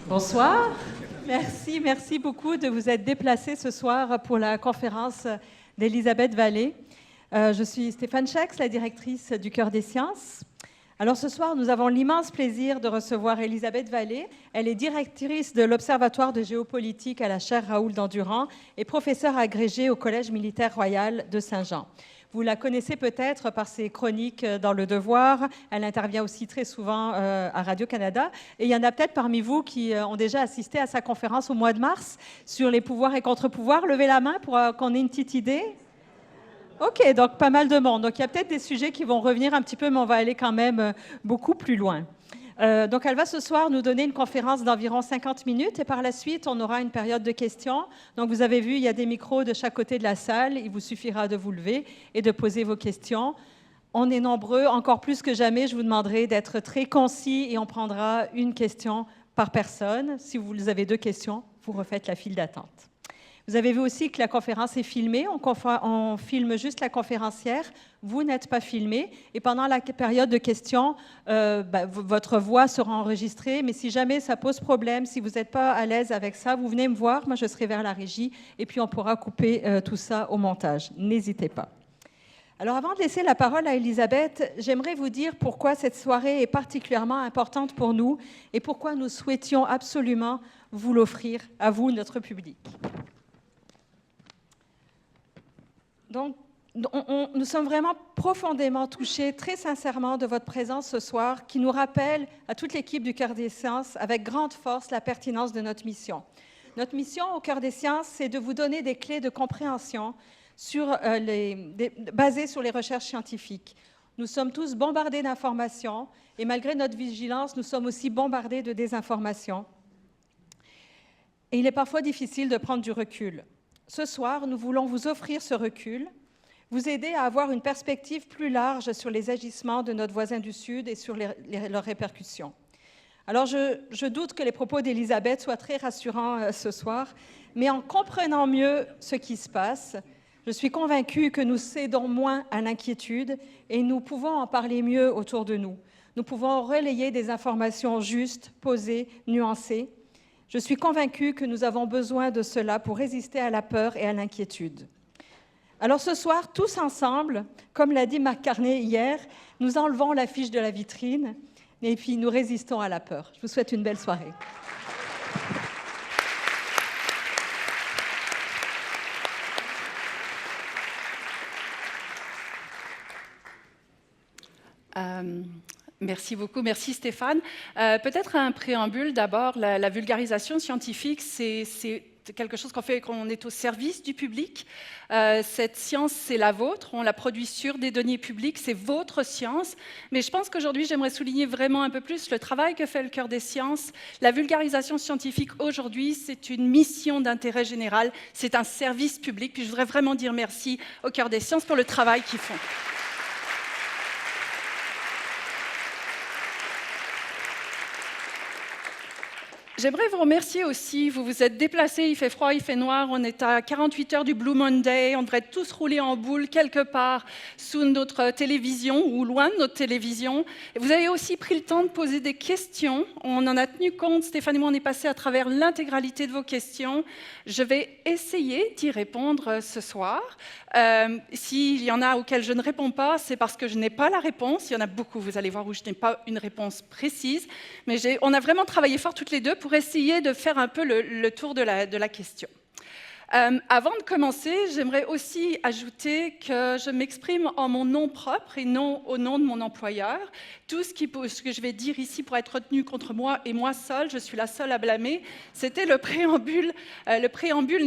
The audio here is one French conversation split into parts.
Bonsoir. Merci beaucoup de vous être déplacés ce soir pour la conférence d'Elisabeth Vallée. Je suis Stéphane Chaix, la directrice du Cœur des Sciences. Alors ce soir, nous avons l'immense plaisir de recevoir Elisabeth Vallée. Elle est directrice de l'Observatoire de géopolitique à la chaire Raoul Dandurand et professeure agrégée au Collège militaire royal de Saint-Jean. Vous la connaissez peut-être par ses chroniques dans Le Devoir. Elle intervient aussi très souvent à Radio-Canada. Et il y en a peut-être parmi vous qui ont déjà assisté à sa conférence au mois de mars sur les pouvoirs et contre-pouvoirs. Levez la main pour qu'on ait une petite idée. OK, donc pas mal de monde. Donc il y a peut-être des sujets qui vont revenir un petit peu, mais on va aller quand même beaucoup plus loin. Donc elle va ce soir nous donner une conférence d'environ 50 minutes et par la suite, on aura une période de questions. Donc vous avez vu, il y a des micros de chaque côté de la salle. Il vous suffira de vous lever et de poser vos questions. On est nombreux, encore plus que jamais, je vous demanderai d'être très concis et on prendra une question par personne. Si vous avez 2 questions, vous refaites la file d'attente. Vous avez vu aussi que la conférence est filmée. On filme juste la conférencière. Vous n'êtes pas filmé. Et pendant la période de questions, votre voix sera enregistrée. Mais si jamais ça pose problème, si vous n'êtes pas à l'aise avec ça, vous venez me voir. Moi, je serai vers la régie. Et puis, on pourra couper tout ça au montage. N'hésitez pas. Alors, avant de laisser la parole à Elisabeth, j'aimerais vous dire pourquoi cette soirée est particulièrement importante pour nous et pourquoi nous souhaitions absolument vous l'offrir à vous, notre public. Donc, nous sommes vraiment profondément touchés, très sincèrement, de votre présence ce soir, qui nous rappelle à toute l'équipe du Cœur des Sciences, avec grande force, la pertinence de notre mission. Notre mission au Cœur des Sciences, c'est de vous donner des clés de compréhension basées sur les recherches scientifiques. Nous sommes tous bombardés d'informations, et malgré notre vigilance, nous sommes aussi bombardés de désinformation. Et il est parfois difficile de prendre du recul. Ce soir, nous voulons vous offrir ce recul, vous aider à avoir une perspective plus large sur les agissements de notre voisin du Sud et sur leurs répercussions. Alors, je doute que les propos d'Elisabeth soient très rassurants ce soir, mais en comprenant mieux ce qui se passe, je suis convaincue que nous cédons moins à l'inquiétude et nous pouvons en parler mieux autour de nous. Nous pouvons relayer des informations justes, posées, nuancées. Je suis convaincue que nous avons besoin de cela pour résister à la peur et à l'inquiétude. Alors ce soir, tous ensemble, comme l'a dit Marc Carnet hier, nous enlevons l'affiche de la vitrine et puis nous résistons à la peur. Je vous souhaite une belle soirée. Merci beaucoup, merci Stéphane. Peut-être un préambule d'abord, la vulgarisation scientifique, c'est quelque chose qu'on fait quand on est au service du public. Cette science, c'est la vôtre, on la produit sur des données publiques, c'est votre science. Mais je pense qu'aujourd'hui, j'aimerais souligner vraiment un peu plus le travail que fait le Cœur des Sciences. La vulgarisation scientifique aujourd'hui, c'est une mission d'intérêt général, c'est un service public. Puis je voudrais vraiment dire merci au Cœur des Sciences pour le travail qu'ils font. J'aimerais vous remercier aussi, vous vous êtes déplacés, il fait froid, il fait noir, on est à 48 heures du Blue Monday, on devrait tous rouler en boule quelque part sous notre télévision ou loin de notre télévision. Et vous avez aussi pris le temps de poser des questions, on en a tenu compte, Stéphane et moi on est passé à travers l'intégralité de vos questions. Je vais essayer d'y répondre ce soir. S'il y en a auxquelles je ne réponds pas, c'est parce que je n'ai pas la réponse. Il y en a beaucoup, vous allez voir, où je n'ai pas une réponse précise. Mais on a vraiment travaillé fort toutes les deux pour essayer de faire un peu le tour de la question. Avant de commencer, j'aimerais aussi ajouter que je m'exprime en mon nom propre et non au nom de mon employeur. Tout ce que je vais dire ici pour être retenu contre moi et moi seule, je suis la seule à blâmer, c'était le préambule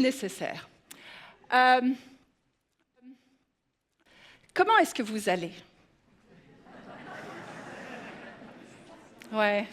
nécessaire. Comment est-ce que vous allez? Ouais.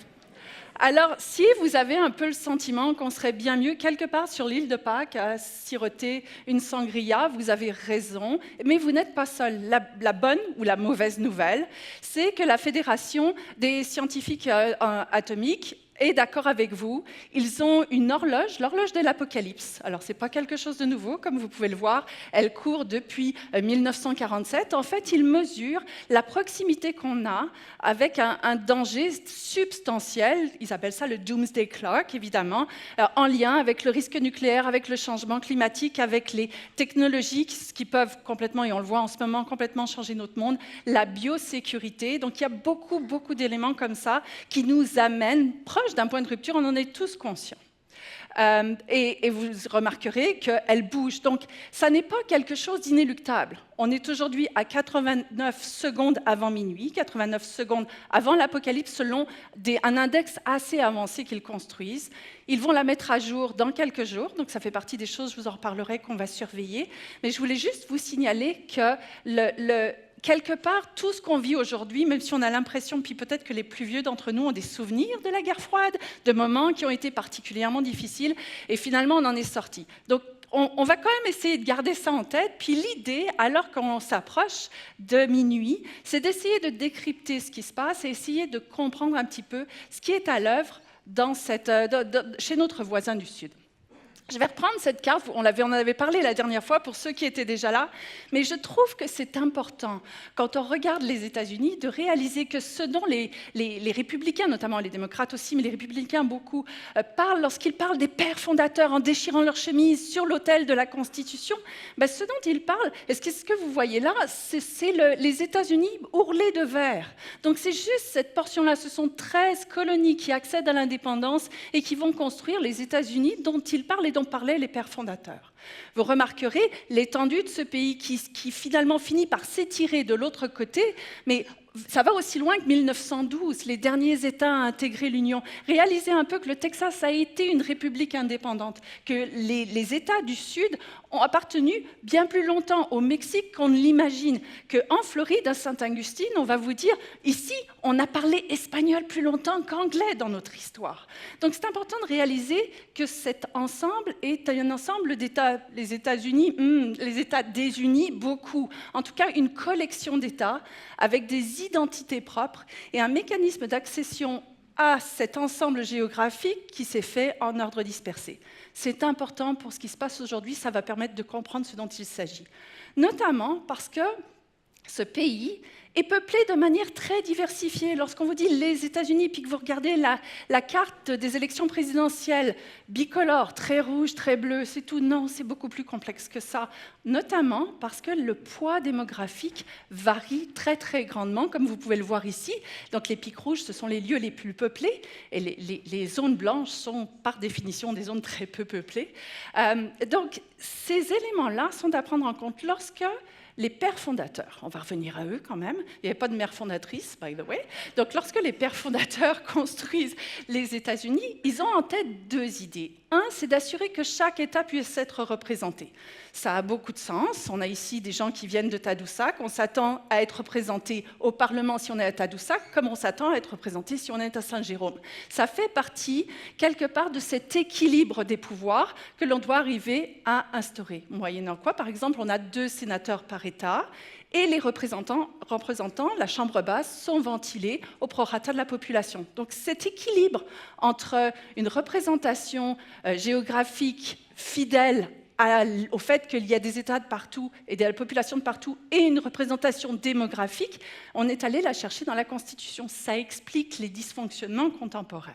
Alors, si vous avez un peu le sentiment qu'on serait bien mieux quelque part sur l'île de Pâques à siroter une sangria, vous avez raison, mais vous n'êtes pas seul. La bonne ou la mauvaise nouvelle, c'est que la Fédération des scientifiques atomiques est d'accord avec vous. Ils ont une horloge, l'horloge de l'Apocalypse. Alors, ce n'est pas quelque chose de nouveau, comme vous pouvez le voir. Elle court depuis 1947. En fait, ils mesurent la proximité qu'on a avec un danger substantiel. Ils appellent ça le Doomsday Clock, évidemment, en lien avec le risque nucléaire, avec le changement climatique, avec les technologies qui peuvent complètement, et on le voit en ce moment, complètement changer notre monde, la biosécurité. Donc, il y a beaucoup, beaucoup d'éléments comme ça qui nous amènent proche d'un point de rupture, on en est tous conscients. Et vous remarquerez qu'elle bouge. Donc, ça n'est pas quelque chose d'inéluctable. On est aujourd'hui à 89 secondes avant minuit, 89 secondes avant l'apocalypse, selon un index assez avancé qu'ils construisent. Ils vont la mettre à jour dans quelques jours, donc ça fait partie des choses, je vous en reparlerai, qu'on va surveiller. Mais je voulais juste vous signaler que quelque part, tout ce qu'on vit aujourd'hui, même si on a l'impression, puis peut-être que les plus vieux d'entre nous ont des souvenirs de la guerre froide, de moments qui ont été particulièrement difficiles, et finalement, on en est sorti. Donc, on va quand même essayer de garder ça en tête. Puis l'idée, alors qu'on s'approche de minuit, c'est d'essayer de décrypter ce qui se passe et essayer de comprendre un petit peu ce qui est à l'œuvre chez notre voisin du Sud. Je vais reprendre cette carte, on en avait parlé la dernière fois pour ceux qui étaient déjà là, mais je trouve que c'est important, quand on regarde les États-Unis, de réaliser que ce dont les républicains, notamment les démocrates aussi, mais les républicains beaucoup, parlent lorsqu'ils parlent des pères fondateurs en déchirant leur chemise sur l'autel de la Constitution, ce dont ils parlent, ce que vous voyez là, c'est les États-Unis ourlés de vert. Donc c'est juste cette portion-là, ce sont 13 colonies qui accèdent à l'indépendance et qui vont construire les États-Unis dont ils parlent et dont parlaient les pères fondateurs. Vous remarquerez l'étendue de ce pays qui finalement finit par s'étirer de l'autre côté, mais ça va aussi loin que 1912, les derniers États à intégrer l'Union. Réalisez un peu que le Texas a été une république indépendante, que les États du Sud ont appartenu bien plus longtemps au Mexique qu'on ne l'imagine, qu'en Floride, à Saint-Augustine, on va vous dire, ici, on a parlé espagnol plus longtemps qu'anglais dans notre histoire. Donc c'est important de réaliser que cet ensemble est un ensemble d'États, les États-Unis, les États désunis, beaucoup. En tout cas, une collection d'États avec des identités propres et un mécanisme d'accession à cet ensemble géographique qui s'est fait en ordre dispersé. C'est important pour ce qui se passe aujourd'hui, ça va permettre de comprendre ce dont il s'agit. Notamment parce que ce pays est peuplé de manière très diversifiée. Lorsqu'on vous dit les États-Unis, puis que vous regardez la carte des élections présidentielles bicolore, très rouge, très bleu, c'est tout. Non, c'est beaucoup plus complexe que ça. Notamment parce que le poids démographique varie très, très grandement, comme vous pouvez le voir ici. Donc les pics rouges, ce sont les lieux les plus peuplés, et les zones blanches sont par définition des zones très peu peuplées. Donc ces éléments-là sont à prendre en compte lorsque les pères fondateurs, on va revenir à eux quand même, il n'y avait pas de mère fondatrice, by the way, donc lorsque les pères fondateurs construisent les États-Unis, ils ont en tête deux idées. Un, c'est d'assurer que chaque État puisse être représenté. Ça a beaucoup de sens. On a ici des gens qui viennent de Tadoussac. On s'attend à être représenté au Parlement si on est à Tadoussac, comme on s'attend à être représenté si on est à Saint-Jérôme. Ça fait partie, quelque part, de cet équilibre des pouvoirs que l'on doit arriver à instaurer. Moyennant quoi, par exemple, on a 2 sénateurs par État, et les représentants, la Chambre basse, sont ventilés au prorata de la population. Donc cet équilibre entre une représentation géographique fidèle au fait qu'il y a des États de partout et de la population de partout et une représentation démographique, on est allé la chercher dans la Constitution. Ça explique les dysfonctionnements contemporains.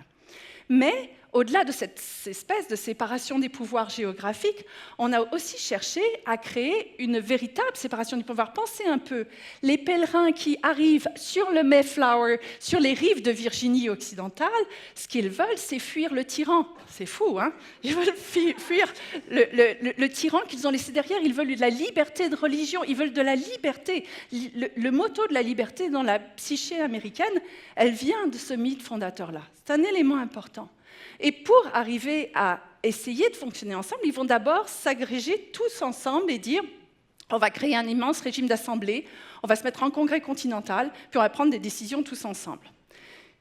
Mais au-delà de cette espèce de séparation des pouvoirs géographiques, on a aussi cherché à créer une véritable séparation des pouvoirs. Pensez un peu, les pèlerins qui arrivent sur le Mayflower, sur les rives de Virginie occidentale, ce qu'ils veulent, c'est fuir le tyran. C'est fou, hein? Ils veulent fuir le tyran qu'ils ont laissé derrière. Ils veulent de la liberté de religion, ils veulent de la liberté. Le motto de la liberté dans la psyché américaine, elle vient de ce mythe fondateur-là. C'est un élément important. Et pour arriver à essayer de fonctionner ensemble, ils vont d'abord s'agréger tous ensemble et dire on va créer un immense régime d'assemblée, on va se mettre en congrès continental, puis on va prendre des décisions tous ensemble.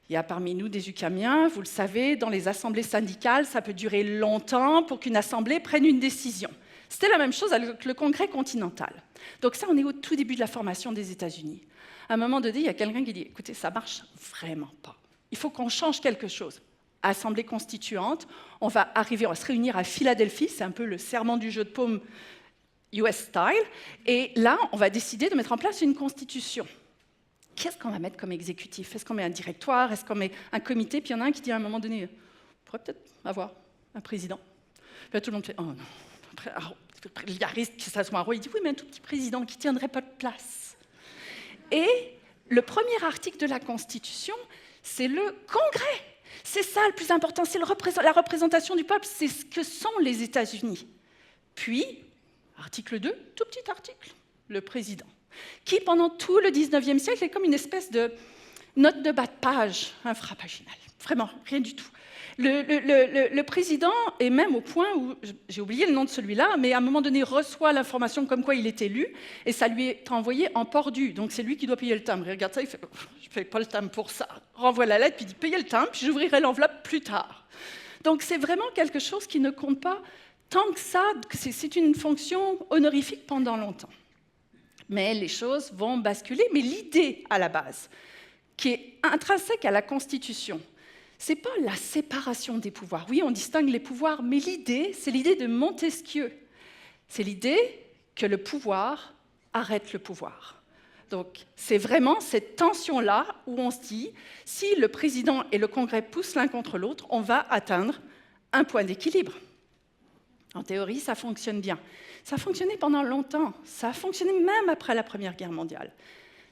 Il y a parmi nous des Ukamiens, vous le savez, dans les assemblées syndicales, ça peut durer longtemps pour qu'une assemblée prenne une décision. C'était la même chose avec le congrès continental. Donc ça, on est au tout début de la formation des États-Unis. À un moment donné, il y a quelqu'un qui dit « Écoutez, ça ne marche vraiment pas. Il faut qu'on change quelque chose. » assemblée constituante. On va se réunir à Philadelphie, c'est un peu le serment du jeu de paume US style, et là, on va décider de mettre en place une constitution. Qu'est-ce qu'on va mettre comme exécutif? Est-ce qu'on met un directoire? Est-ce qu'on met un comité? Puis il y en a un qui dit à un moment donné, on pourrait peut-être avoir un président. Puis là, tout le monde fait, oh non. Après, il y a risque que ça soit un roi. Il dit, oui, mais un tout petit président qui ne tiendrait pas de place. Et le premier article de la Constitution, c'est le Congrès. C'est ça le plus important, c'est la représentation du peuple, c'est ce que sont les États-Unis. Puis, article 2, tout petit article, le président, qui pendant tout le 19e siècle est comme une espèce de note de bas de page infrapaginale. Vraiment, rien du tout. Le président est même au point où, j'ai oublié le nom de celui-là, mais à un moment donné reçoit l'information comme quoi il est élu, et ça lui est envoyé en port dû. Donc c'est lui qui doit payer le timbre. Il regarde ça, il fait « je ne paye pas le timbre pour ça ». Renvoie la lettre, puis il dit « payez le timbre, puis j'ouvrirai l'enveloppe plus tard ». Donc c'est vraiment quelque chose qui ne compte pas tant que ça, c'est une fonction honorifique pendant longtemps. Mais les choses vont basculer. Mais l'idée à la base, qui est intrinsèque à la Constitution, ce n'est pas la séparation des pouvoirs. Oui, on distingue les pouvoirs, mais l'idée, c'est l'idée de Montesquieu. C'est l'idée que le pouvoir arrête le pouvoir. Donc, c'est vraiment cette tension-là où on se dit, si le président et le Congrès poussent l'un contre l'autre, on va atteindre un point d'équilibre. En théorie, ça fonctionne bien. Ça a fonctionné pendant longtemps. Ça a fonctionné même après la Première Guerre mondiale.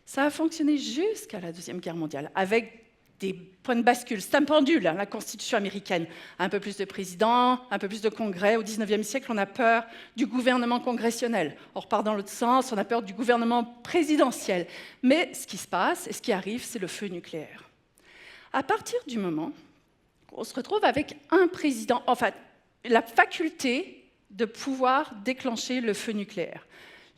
Ça a fonctionné jusqu'à la Deuxième Guerre mondiale, avec des points de bascule. C'est un pendule, hein, la Constitution américaine. Un peu plus de présidents, un peu plus de congrès. Au XIXe siècle, on a peur du gouvernement congressionnel. On repart dans l'autre sens, on a peur du gouvernement présidentiel. Mais ce qui se passe et ce qui arrive, c'est le feu nucléaire. À partir du moment où on se retrouve avec un président, enfin, la faculté de pouvoir déclencher le feu nucléaire,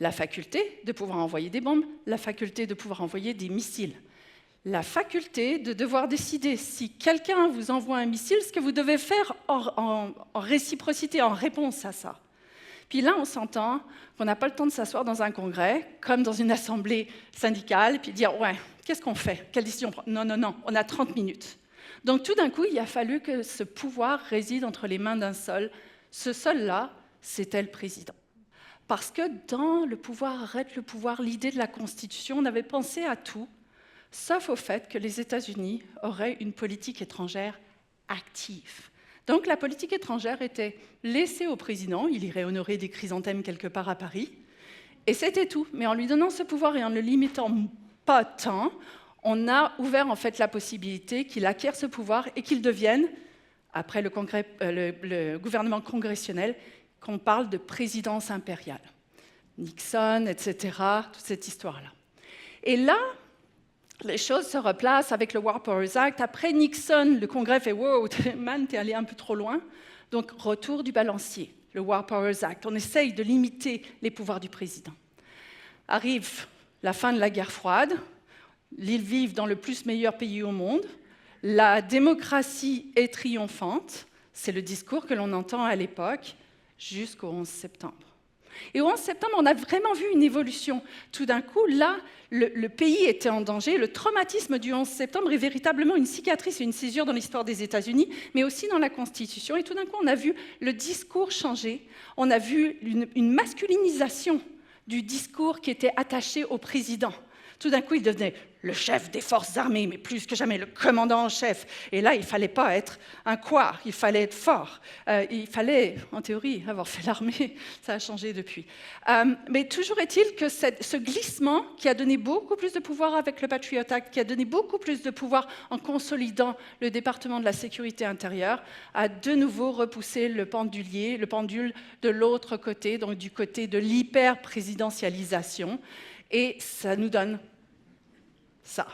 la faculté de pouvoir envoyer des bombes, la faculté de pouvoir envoyer des missiles, la faculté de devoir décider si quelqu'un vous envoie un missile, ce que vous devez faire en réciprocité, en réponse à ça. Puis là, on s'entend qu'on n'a pas le temps de s'asseoir dans un congrès, comme dans une assemblée syndicale, puis dire « ouais, qu'est-ce qu'on fait? Quelle décision on prend ?» Non, on a 30 minutes. Donc tout d'un coup, il a fallu que ce pouvoir réside entre les mains d'un seul. Ce seul-là, c'était le président. Parce que dans le pouvoir arrête le pouvoir, l'idée de la Constitution, on avait pensé à tout, sauf au fait que les États-Unis auraient une politique étrangère active. Donc la politique étrangère était laissée au président, il irait honorer des chrysanthèmes quelque part à Paris, et c'était tout. Mais en lui donnant ce pouvoir et en ne le limitant pas tant, on a ouvert en fait la possibilité qu'il acquiert ce pouvoir et qu'il devienne, après le gouvernement congressionnel, qu'on parle de présidence impériale. Nixon, etc., toute cette histoire-là. Et là, les choses se replacent avec le War Powers Act. Après Nixon, le Congrès fait « Wow, man, t'es allé un peu trop loin ». Donc, retour du balancier, le War Powers Act. On essaye de limiter les pouvoirs du président. Arrive la fin de la guerre froide. Ils vivent dans le plus meilleur pays au monde. La démocratie est triomphante. C'est le discours que l'on entend à l'époque, jusqu'au 11 septembre. Et au 11 septembre, on a vraiment vu une évolution. Tout d'un coup, là, le pays était en danger. Le traumatisme du 11 septembre est véritablement une cicatrice et une césure dans l'histoire des États-Unis, mais aussi dans la Constitution. Et tout d'un coup, on a vu le discours changer. On a vu une masculinisation du discours qui était attaché au président. Tout d'un coup, il devenait le chef des forces armées, mais plus que jamais le commandant en chef. Et là, il ne fallait pas être un couard, il fallait être fort. Il fallait, en théorie, avoir fait l'armée. Ça a changé depuis. Mais toujours est-il que ce glissement, qui a donné beaucoup plus de pouvoir avec le Patriot Act, qui a donné beaucoup plus de pouvoir en consolidant le département de la sécurité intérieure, a de nouveau repoussé le pendule de l'autre côté, donc du côté de l'hyper-présidentialisation. Et ça nous donne ça.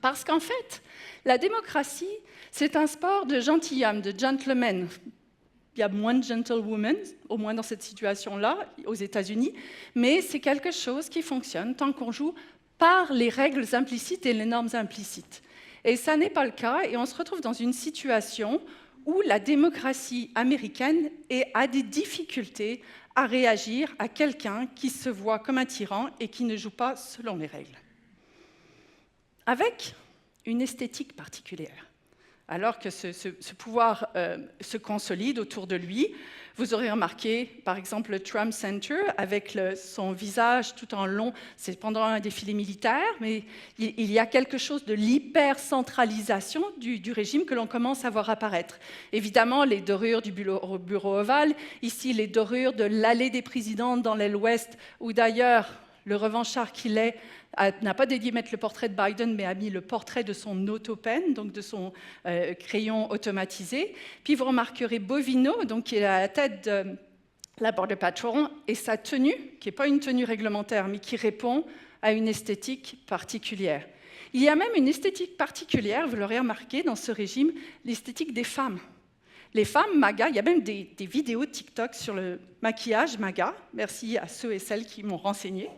Parce qu'en fait, la démocratie, c'est un sport de gentilhomme, de gentleman. Il y a moins de gentlewomen, au moins dans cette situation-là, aux États-Unis, mais c'est quelque chose qui fonctionne tant qu'on joue par les règles implicites et les normes implicites. Et ça n'est pas le cas, et on se retrouve dans une situation où la démocratie américaine a des difficultés à réagir à quelqu'un qui se voit comme un tyran et qui ne joue pas selon les règles. Avec une esthétique particulière. alors que ce pouvoir se consolide autour de lui. Vous aurez remarqué, par exemple, le Trump Center, avec son visage tout en long, c'est pendant un défilé militaire, mais il y a quelque chose de l'hyper-centralisation du régime que l'on commence à voir apparaître. Évidemment, les dorures du bureau ovale, ici les dorures de l'allée des présidents dans l'aile ouest, où d'ailleurs, le revanchard qu'il est, n'a pas dédié mettre le portrait de Biden, mais a mis le portrait de son autopen, donc de son crayon automatisé. Puis vous remarquerez Bovino, donc, qui est à la tête de la Border Patrol, et sa tenue, qui n'est pas une tenue réglementaire, mais qui répond à une esthétique particulière. Il y a même une esthétique particulière, vous l'aurez remarqué, dans ce régime, l'esthétique des femmes. Les femmes MAGA, il y a même des vidéos TikTok sur le maquillage MAGA. Merci à ceux et celles qui m'ont renseigné.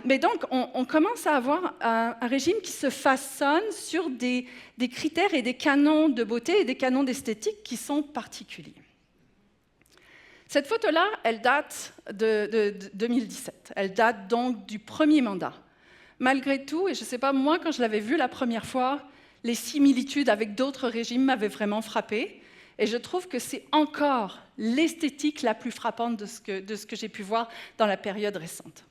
Mais donc, on commence à avoir un régime qui se façonne sur des critères et des canons de beauté et des canons d'esthétique qui sont particuliers. Cette photo-là, elle date de 2017. Elle date donc du premier mandat. Malgré tout, et je ne sais pas, moi, quand je l'avais vue la première fois, les similitudes avec d'autres régimes m'avaient vraiment frappée. Et je trouve que c'est encore l'esthétique la plus frappante de ce que j'ai pu voir dans la période récente.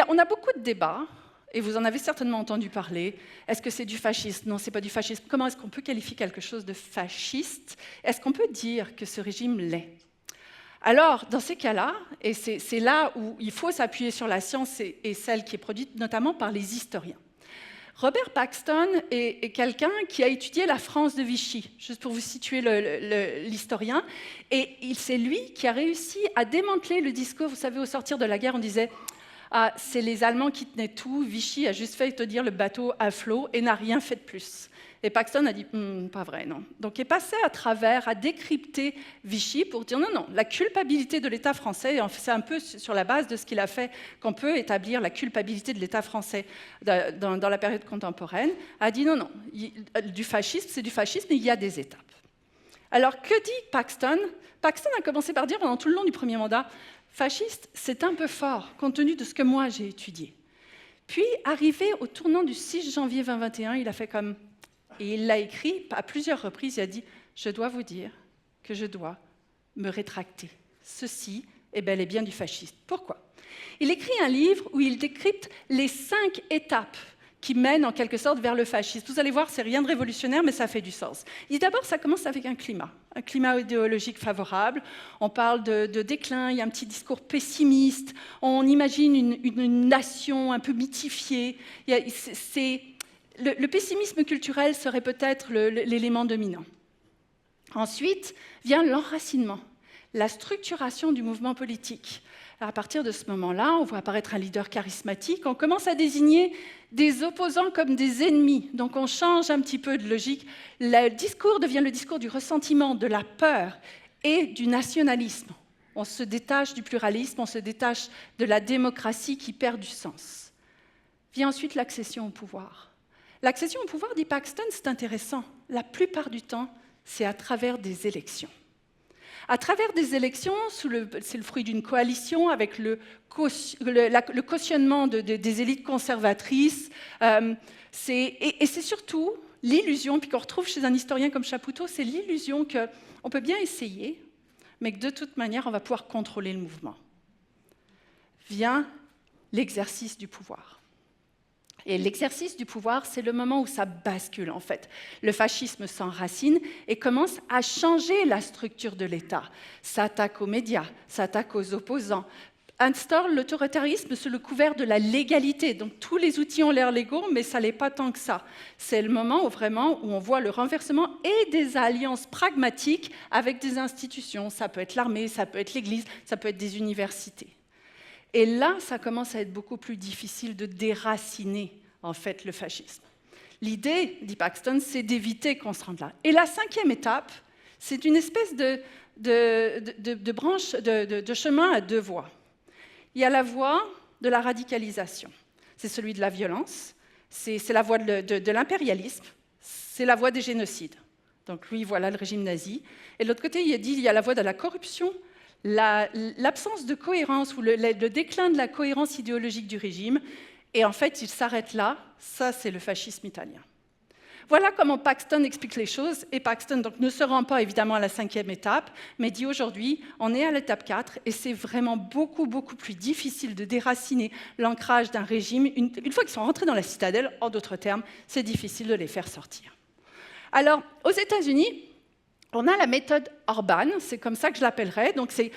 On a beaucoup de débats, et vous en avez certainement entendu parler. Est-ce que c'est du fascisme? Non, ce n'est pas du fascisme. Comment est-ce qu'on peut qualifier quelque chose de fasciste? Est-ce qu'on peut dire que ce régime l'est? Alors, dans ces cas-là, et c'est là où il faut s'appuyer sur la science et celle qui est produite notamment par les historiens. Robert Paxton est quelqu'un qui a étudié la France de Vichy, juste pour vous situer l'historien, et c'est lui qui a réussi à démanteler le discours. Vous savez, au sortir de la guerre, on disait « Ah, c'est les Allemands qui tenaient tout, Vichy a juste fait tenir le bateau à flot et n'a rien fait de plus ». Et Paxton a dit « Pas vrai, non ». Donc il est passé à travers, à décrypter Vichy pour dire « Non, non, la culpabilité de l'État français », c'est un peu sur la base de ce qu'il a fait qu'on peut établir la culpabilité de l'État français dans la période contemporaine, a dit « Non, non, du fascisme, c'est du fascisme, mais il y a des étapes ». Alors que dit Paxton? Paxton a commencé par dire pendant tout le long du premier mandat « Fasciste, c'est un peu fort, compte tenu de ce que moi j'ai étudié ». Puis, arrivé au tournant du 6 janvier 2021, il a fait comme... Et il l'a écrit à plusieurs reprises, il a dit « Je dois vous dire que je dois me rétracter. Ceci est bel et bien du fascisme. » Pourquoi? Il écrit un livre où il décrypte les 5 étapes qui mènent en quelque sorte vers le fascisme. Vous allez voir, c'est rien de révolutionnaire, mais ça fait du sens. Il dit d'abord, ça commence avec un climat idéologique favorable. On parle de déclin, il y a un petit discours pessimiste, on imagine une nation un peu mythifiée. Le pessimisme culturel serait peut-être l'élément dominant. Ensuite vient l'enracinement, la structuration du mouvement politique. À partir de ce moment-là, on voit apparaître un leader charismatique, on commence à désigner des opposants comme des ennemis, donc on change un petit peu de logique. Le discours devient le discours du ressentiment, de la peur et du nationalisme. On se détache du pluralisme, on se détache de la démocratie qui perd du sens. Vient ensuite l'accession au pouvoir. L'accession au pouvoir, dit Paxton, c'est intéressant. La plupart du temps, c'est à travers des élections. À travers des élections, c'est le fruit d'une coalition avec le cautionnement des élites conservatrices. Et c'est surtout l'illusion, puis qu'on retrouve chez un historien comme Chapoutot, c'est l'illusion qu'on peut bien essayer, mais que de toute manière, on va pouvoir contrôler le mouvement. Vient l'exercice du pouvoir. Et l'exercice du pouvoir, c'est le moment où ça bascule, en fait. Le fascisme s'enracine et commence à changer la structure de l'État. S'attaque aux médias, s'attaque aux opposants, instaure l'autoritarisme sous le couvert de la légalité. Donc tous les outils ont l'air légaux, mais ça n'est pas tant que ça. C'est le moment où on voit le renversement et des alliances pragmatiques avec des institutions. Ça peut être l'armée, ça peut être l'Église, ça peut être des universités. Et là, ça commence à être beaucoup plus difficile de déraciner, en fait, le fascisme. L'idée, dit Paxton, c'est d'éviter qu'on se rende là. Et la 5e étape, c'est une espèce de branche, de chemin à 2 voies. Il y a la voie de la radicalisation. C'est celui de la violence, c'est la voie de l'impérialisme, c'est la voie des génocides. Donc lui, voilà le régime nazi. Et de l'autre côté, il y a la voie de la corruption, l'absence de cohérence ou le déclin de la cohérence idéologique du régime, et en fait, il s'arrête là, ça c'est le fascisme italien. Voilà comment Paxton explique les choses. Et Paxton donc, ne se rend pas évidemment à la 5e étape, mais dit aujourd'hui, on est à l'étape 4 et c'est vraiment beaucoup plus difficile de déraciner l'ancrage d'un régime. Une fois qu'ils sont rentrés dans la citadelle, en d'autres termes, c'est difficile de les faire sortir. Alors, aux États-Unis, on a la méthode Orban, c'est comme ça que je l'appellerais. Donc, il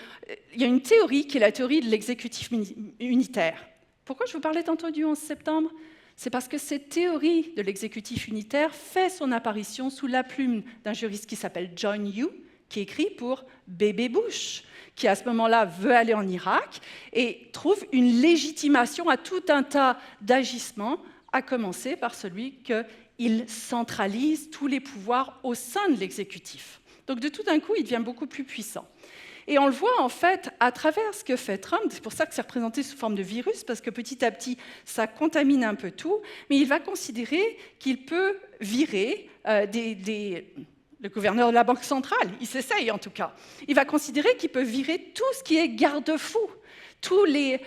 y a une théorie qui est la théorie de l'exécutif unitaire. Pourquoi je vous parlais tantôt du 11 septembre ? C'est parce que cette théorie de l'exécutif unitaire fait son apparition sous la plume d'un juriste qui s'appelle John Yoo, qui écrit pour Bébé Bush, qui à ce moment-là veut aller en Irak et trouve une légitimation à tout un tas d'agissements, à commencer par celui qu'il centralise tous les pouvoirs au sein de l'exécutif. Donc de tout d'un coup, il devient beaucoup plus puissant. Et on le voit en fait à travers ce que fait Trump, c'est pour ça que c'est représenté sous forme de virus, parce que petit à petit, ça contamine un peu tout, mais il va considérer qu'il peut virer le gouverneur de la Banque centrale, il s'essaye en tout cas. Il va considérer qu'il peut virer tout ce qui est garde-fou, tous les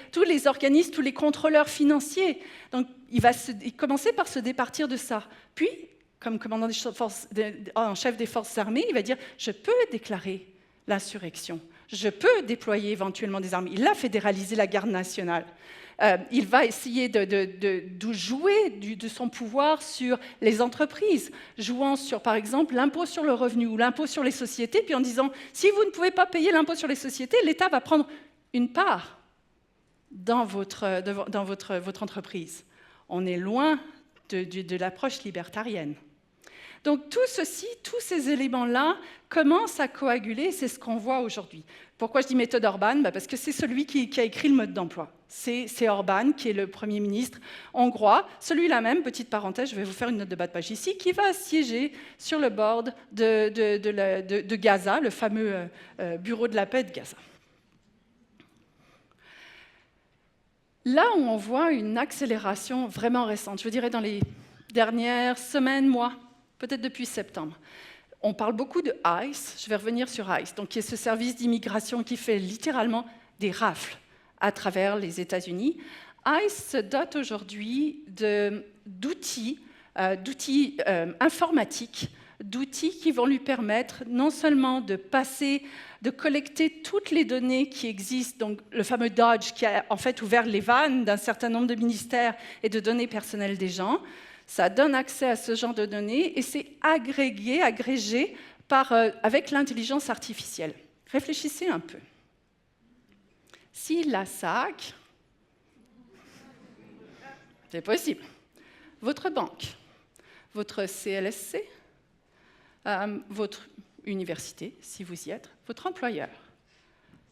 organismes, tous les contrôleurs financiers. Donc il va commencer par se départir de ça. Puis, comme commandant en chef des forces armées, il va dire « je peux déclarer l'insurrection. Je peux déployer éventuellement des armes. » Il a fédéralisé la garde nationale. Il va essayer de jouer de son pouvoir sur les entreprises, jouant sur, par exemple, l'impôt sur le revenu ou l'impôt sur les sociétés, puis en disant « si vous ne pouvez pas payer l'impôt sur les sociétés, l'État va prendre une part dans votre entreprise. » On est loin de l'approche libertarienne. Donc tout ceci, tous ces éléments-là commencent à coaguler, c'est ce qu'on voit aujourd'hui. Pourquoi je dis méthode Orban ? Parce que c'est celui qui a écrit le mode d'emploi. C'est Orban, qui est le Premier ministre hongrois, celui-là même, petite parenthèse, je vais vous faire une note de bas de page ici, qui va siéger sur le board de Gaza, le fameux bureau de la paix de Gaza. Là où on voit une accélération vraiment récente, je dirais dans les dernières semaines, mois, peut-être depuis septembre. On parle beaucoup de ICE, je vais revenir sur ICE, donc qui est ce service d'immigration qui fait littéralement des rafles à travers les États-Unis. ICE se dote aujourd'hui d'outils informatiques, d'outils qui vont lui permettre non seulement de collecter toutes les données qui existent, donc le fameux Dodge qui a en fait ouvert les vannes d'un certain nombre de ministères et de données personnelles des gens. Ça donne accès à ce genre de données et c'est agrégé avec l'intelligence artificielle. Réfléchissez un peu. Si la SAC, c'est possible, votre banque, votre CLSC, votre université, si vous y êtes, votre employeur,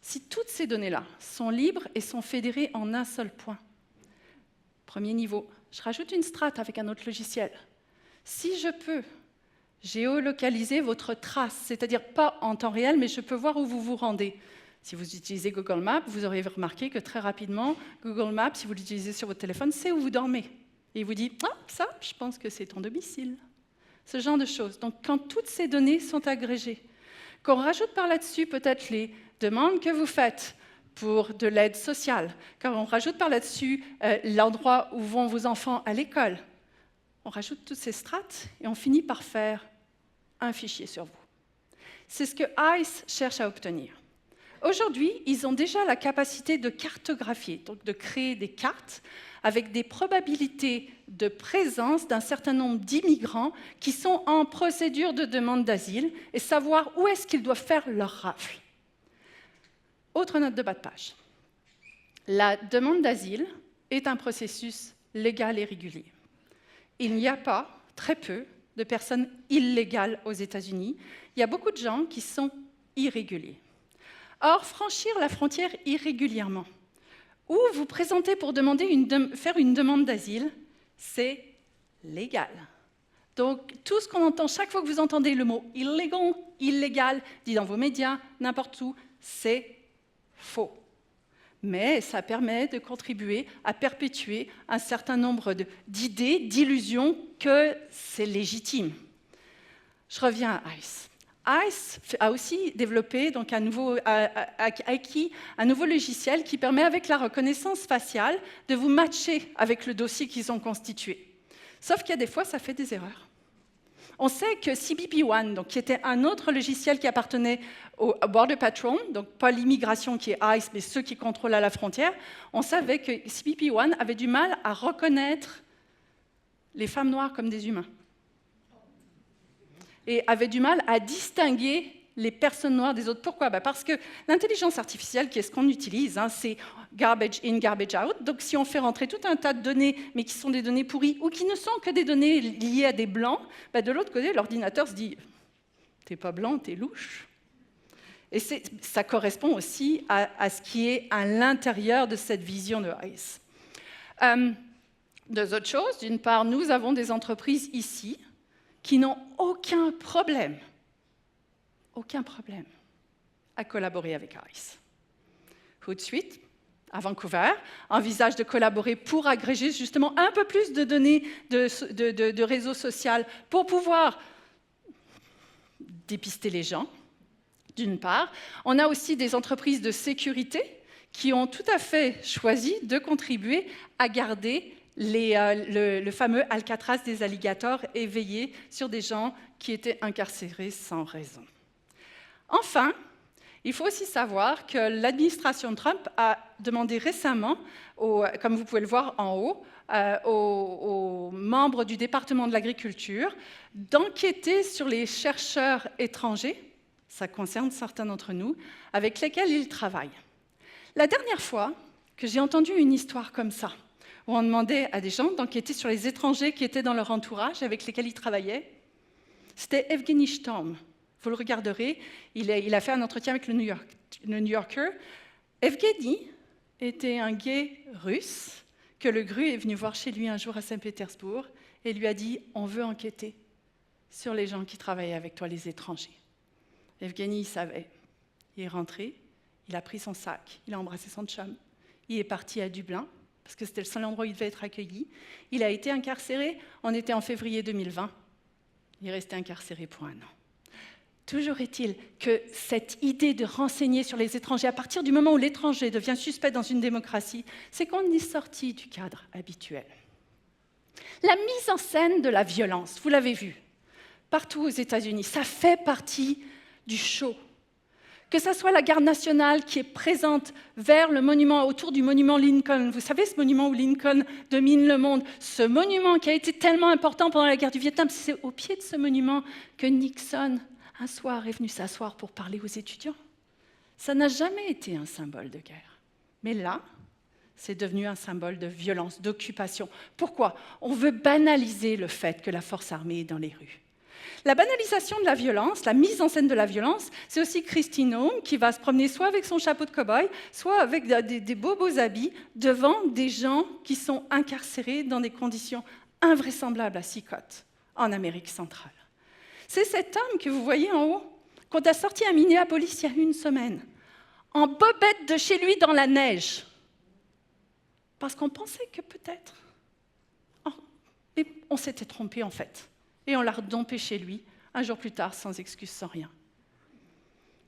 si toutes ces données-là sont libres et sont fédérées en un seul point, premier niveau, je rajoute une strate avec un autre logiciel. Si je peux géolocaliser votre trace, c'est-à-dire pas en temps réel, mais je peux voir où vous vous rendez. Si vous utilisez Google Maps, vous aurez remarqué que très rapidement, Google Maps, si vous l'utilisez sur votre téléphone, c'est où vous dormez. Et il vous dit « Ah, ça, je pense que c'est ton domicile ». Ce genre de choses. Donc, quand toutes ces données sont agrégées, qu'on rajoute par là-dessus peut-être les demandes que vous faites pour de l'aide sociale, quand on rajoute par là-dessus l'endroit où vont vos enfants à l'école, on rajoute toutes ces strates et on finit par faire un fichier sur vous. C'est ce que ICE cherche à obtenir. Aujourd'hui, ils ont déjà la capacité de cartographier, donc de créer des cartes avec des probabilités de présence d'un certain nombre d'immigrants qui sont en procédure de demande d'asile et savoir où est-ce qu'ils doivent faire leur rafle. Autre note de bas de page. La demande d'asile est un processus légal et régulier. Il n'y a pas, très peu, de personnes illégales aux États-Unis. Il y a beaucoup de gens qui sont irréguliers. Or, franchir la frontière irrégulièrement, ou vous présenter pour faire une demande d'asile, c'est légal. Donc, tout ce qu'on entend, chaque fois que vous entendez le mot illegal, illégal, dit dans vos médias, n'importe où, c'est faux. Mais ça permet de contribuer à perpétuer un certain nombre d'idées, d'illusions que c'est légitime. Je reviens à ICE. ICE a aussi développé donc acquis un nouveau logiciel qui permet, avec la reconnaissance faciale, de vous matcher avec le dossier qu'ils ont constitué. Sauf qu'il y a des fois, ça fait des erreurs. On sait que CBP One, donc, qui était un autre logiciel qui appartenait au Border Patrol, donc pas l'immigration qui est ICE, mais ceux qui contrôlent à la frontière, on savait que CBP One avait du mal à reconnaître les femmes noires comme des humains. Et avait du mal à distinguer les personnes noires des autres. Pourquoi? Parce que l'intelligence artificielle, qui est ce qu'on utilise, c'est garbage in, garbage out. Donc si on fait rentrer tout un tas de données, mais qui sont des données pourries, ou qui ne sont que des données liées à des blancs, de l'autre côté, l'ordinateur se dit « t'es pas blanc, t'es louche ». Et ça correspond aussi à ce qui est à l'intérieur de cette vision de ICE. Deux autres choses. D'une part, nous avons des entreprises ici qui n'ont aucun problème à collaborer avec ICE. Hootsuite, à Vancouver, envisage de collaborer pour agréger justement un peu plus de données de réseau social pour pouvoir dépister les gens, d'une part. On a aussi des entreprises de sécurité qui ont tout à fait choisi de contribuer à garder le fameux Alcatraz des alligators et veiller sur des gens qui étaient incarcérés sans raison. Enfin, il faut aussi savoir que l'administration Trump a demandé récemment, comme vous pouvez le voir en haut, aux membres du département de l'agriculture d'enquêter sur les chercheurs étrangers, ça concerne certains d'entre nous, avec lesquels ils travaillent. La dernière fois que j'ai entendu une histoire comme ça, où on demandait à des gens d'enquêter sur les étrangers qui étaient dans leur entourage, avec lesquels ils travaillaient, c'était Evgeny Storm. Vous le regarderez, il a fait un entretien avec le New Yorker. Evgeny était un gay russe que le GRU est venu voir chez lui un jour à Saint-Pétersbourg et lui a dit « On veut enquêter sur les gens qui travaillaient avec toi, les étrangers. » Evgeny, il savait. Il est rentré, il a pris son sac, il a embrassé son chum. Il est parti à Dublin, parce que c'était le seul endroit où il devait être accueilli. Il a été incarcéré, on était en février 2020. Il est resté incarcéré pour 1 an. Toujours est-il que cette idée de renseigner sur les étrangers, à partir du moment où l'étranger devient suspect dans une démocratie, c'est qu'on est sorti du cadre habituel. La mise en scène de la violence, vous l'avez vu, partout aux États-Unis, ça fait partie du show. Que ce soit la garde nationale qui est présente vers le monument, autour du monument Lincoln. Vous savez, ce monument où Lincoln domine le monde, ce monument qui a été tellement important pendant la guerre du Vietnam, c'est au pied de ce monument que Nixon, un soir, est venu s'asseoir pour parler aux étudiants. Ça n'a jamais été un symbole de guerre. Mais là, c'est devenu un symbole de violence, d'occupation. Pourquoi? On veut banaliser le fait que la force armée est dans les rues. La banalisation de la violence, la mise en scène de la violence, c'est aussi Christine Home qui va se promener soit avec son chapeau de cow-boy, soit avec des beaux habits devant des gens qui sont incarcérés dans des conditions invraisemblables à Sicotte, en Amérique centrale. C'est cet homme que vous voyez en haut, qu'on a sorti à Minneapolis il y a 1 semaine, en bobette de chez lui dans la neige, parce qu'on pensait que peut-être... mais on s'était trompé en fait. Et on l'a redompé chez lui, 1 jour plus tard, sans excuse, sans rien.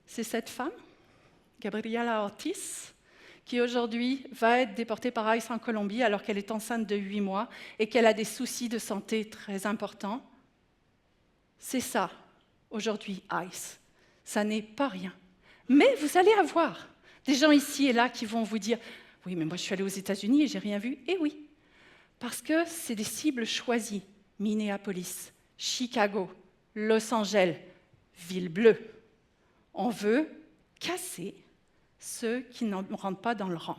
C'est cette femme, Gabriela Ortiz, qui aujourd'hui va être déportée par ICE en Colombie alors qu'elle est enceinte de 8 mois et qu'elle a des soucis de santé très importants. C'est ça, aujourd'hui, ICE. Ça n'est pas rien. Mais vous allez avoir des gens ici et là qui vont vous dire « Oui, mais moi je suis allée aux États-Unis et j'ai rien vu. » Eh oui, parce que c'est des cibles choisies. Minneapolis, Chicago, Los Angeles, Ville Bleue. On veut casser ceux qui ne rentrent pas dans le rang.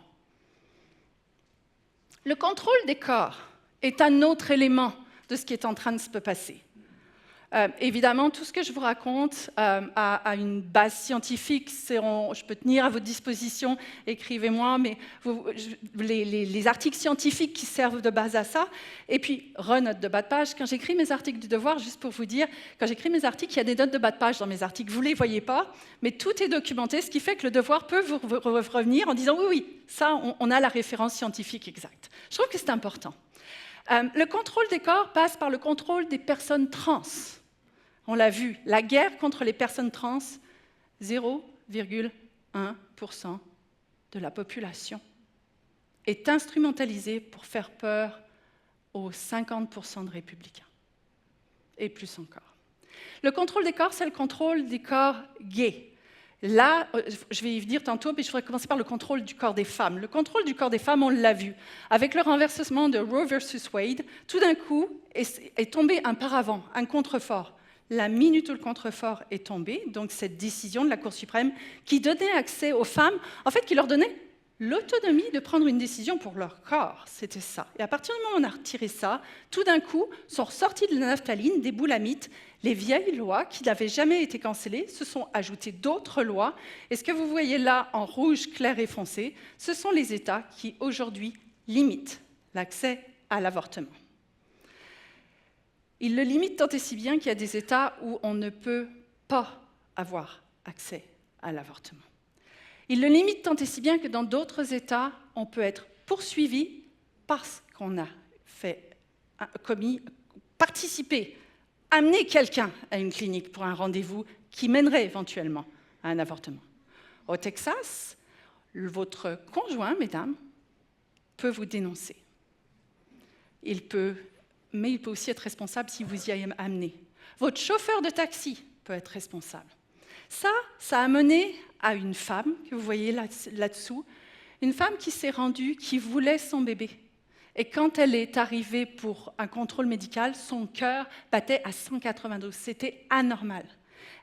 Le contrôle des corps est un autre élément de ce qui est en train de se passer. Évidemment, tout ce que je vous raconte a une base scientifique. Je peux tenir à votre disposition, écrivez-moi, mais les articles scientifiques qui servent de base à ça. Et puis, renote de bas de page. Quand j'écris mes articles du Devoir, juste pour vous dire, quand j'écris mes articles, il y a des notes de bas de page dans mes articles. Vous ne les voyez pas, mais tout est documenté, ce qui fait que le Devoir peut vous revenir en disant « Oui, ça, on a la référence scientifique exacte ». Je trouve que c'est important. Le contrôle des corps passe par le contrôle des personnes trans. On l'a vu, la guerre contre les personnes trans, 0,1% de la population est instrumentalisée pour faire peur aux 50% de républicains, et plus encore. Le contrôle des corps, c'est le contrôle des corps gays. Là, je vais y venir tantôt, mais je voudrais commencer par le contrôle du corps des femmes. Le contrôle du corps des femmes, on l'a vu. Avec le renversement de Roe versus Wade, tout d'un coup est tombé un paravent, un contrefort. La minute où le contrefort est tombé, donc cette décision de la Cour suprême qui donnait accès aux femmes, en fait, qui leur donnait l'autonomie de prendre une décision pour leur corps, c'était ça. Et à partir du moment où on a retiré ça, tout d'un coup, sont ressorties de la naphtaline, des boulamites, les vieilles lois qui n'avaient jamais été cancellées, se sont ajoutées d'autres lois. Et ce que vous voyez là en rouge clair et foncé, ce sont les États qui aujourd'hui limitent l'accès à l'avortement. Ils le limitent tant et si bien qu'il y a des États où on ne peut pas avoir accès à l'avortement. Il le limite tant et si bien que dans d'autres États, on peut être poursuivi parce qu'on a participé, amené quelqu'un à une clinique pour un rendez-vous qui mènerait éventuellement à un avortement. Au Texas, votre conjoint, mesdames, peut vous dénoncer. Mais il peut aussi être responsable si vous y avez amené. Votre chauffeur de taxi peut être responsable. Ça a mené à une femme, que vous voyez là-dessous, une femme qui s'est rendue, qui voulait son bébé. Et quand elle est arrivée pour un contrôle médical, son cœur battait à 192. C'était anormal.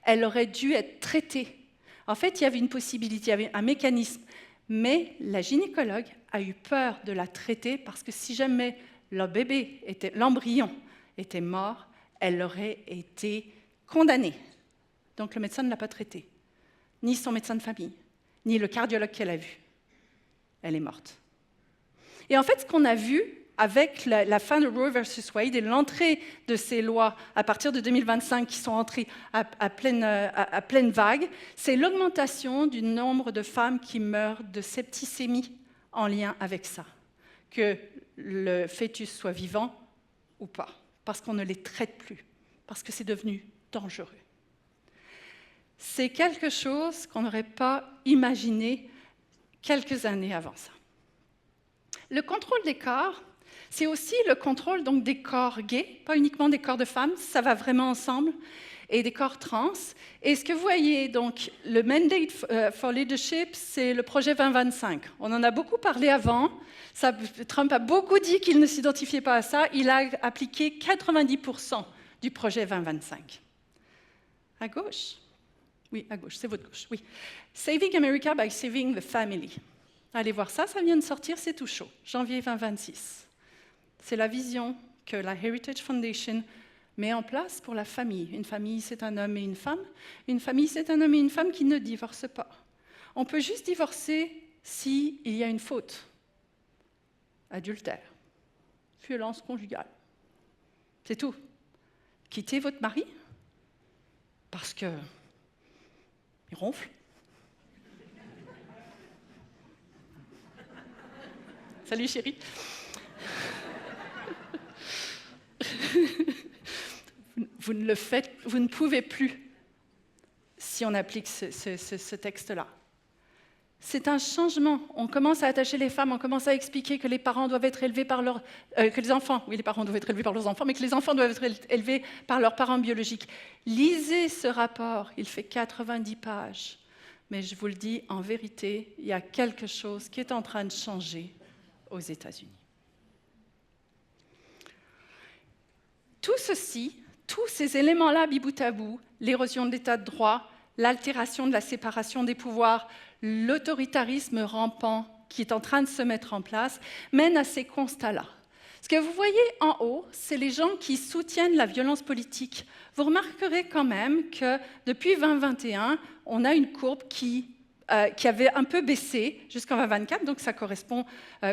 Elle aurait dû être traitée. En fait, il y avait une possibilité, il y avait un mécanisme. Mais la gynécologue a eu peur de la traiter parce que si jamais l'embryon était mort, elle aurait été condamnée. Donc le médecin ne l'a pas traitée, ni son médecin de famille, ni le cardiologue qu'elle a vu. Elle est morte. Et en fait, ce qu'on a vu avec la fin de Roe versus Wade et l'entrée de ces lois à partir de 2025 qui sont entrées à pleine vague, c'est l'augmentation du nombre de femmes qui meurent de septicémie en lien avec ça. Que le fœtus soit vivant ou pas, parce qu'on ne les traite plus, parce que c'est devenu dangereux. C'est quelque chose qu'on n'aurait pas imaginé quelques années avant ça. Le contrôle des corps, c'est aussi le contrôle donc, des corps gays, pas uniquement des corps de femmes, ça va vraiment ensemble, et des corps trans. Et ce que vous voyez, donc, le Mandate for Leadership, c'est le projet 2025. On en a beaucoup parlé avant. Trump a beaucoup dit qu'il ne s'identifiait pas à ça. Il a appliqué 90% du projet 2025. À gauche? Oui, à gauche, c'est votre gauche, oui. Saving America by Saving the Family. Allez voir ça, ça vient de sortir, c'est tout chaud, janvier 2026. C'est la vision que la Heritage Foundation met en place pour la famille. Une famille, c'est un homme et une femme. Une famille, c'est un homme et une femme qui ne divorcent pas. On peut juste divorcer s'il y a une faute. Adultère, violence conjugale. C'est tout. Quittez votre mari parce que il ronfle. Salut chérie. Vous ne pouvez plus si on applique ce texte-là. C'est un changement. On commence à attacher les femmes, on commence à expliquer que les parents doivent être élevés par leurs... que les enfants, oui, les parents doivent être élevés par leurs enfants, mais que les enfants doivent être élevés par leurs parents biologiques. Lisez ce rapport, il fait 90 pages. Mais je vous le dis, en vérité, il y a quelque chose qui est en train de changer aux États-Unis. Tout ceci, tous ces éléments-là, mis bout à bout, l'érosion de l'état de droit, l'altération de la séparation des pouvoirs, l'autoritarisme rampant qui est en train de se mettre en place, mène à ces constats-là. Ce que vous voyez en haut, c'est les gens qui soutiennent la violence politique. Vous remarquerez quand même que depuis 2021, on a une courbe qui avait un peu baissé jusqu'en 2024, donc ça correspond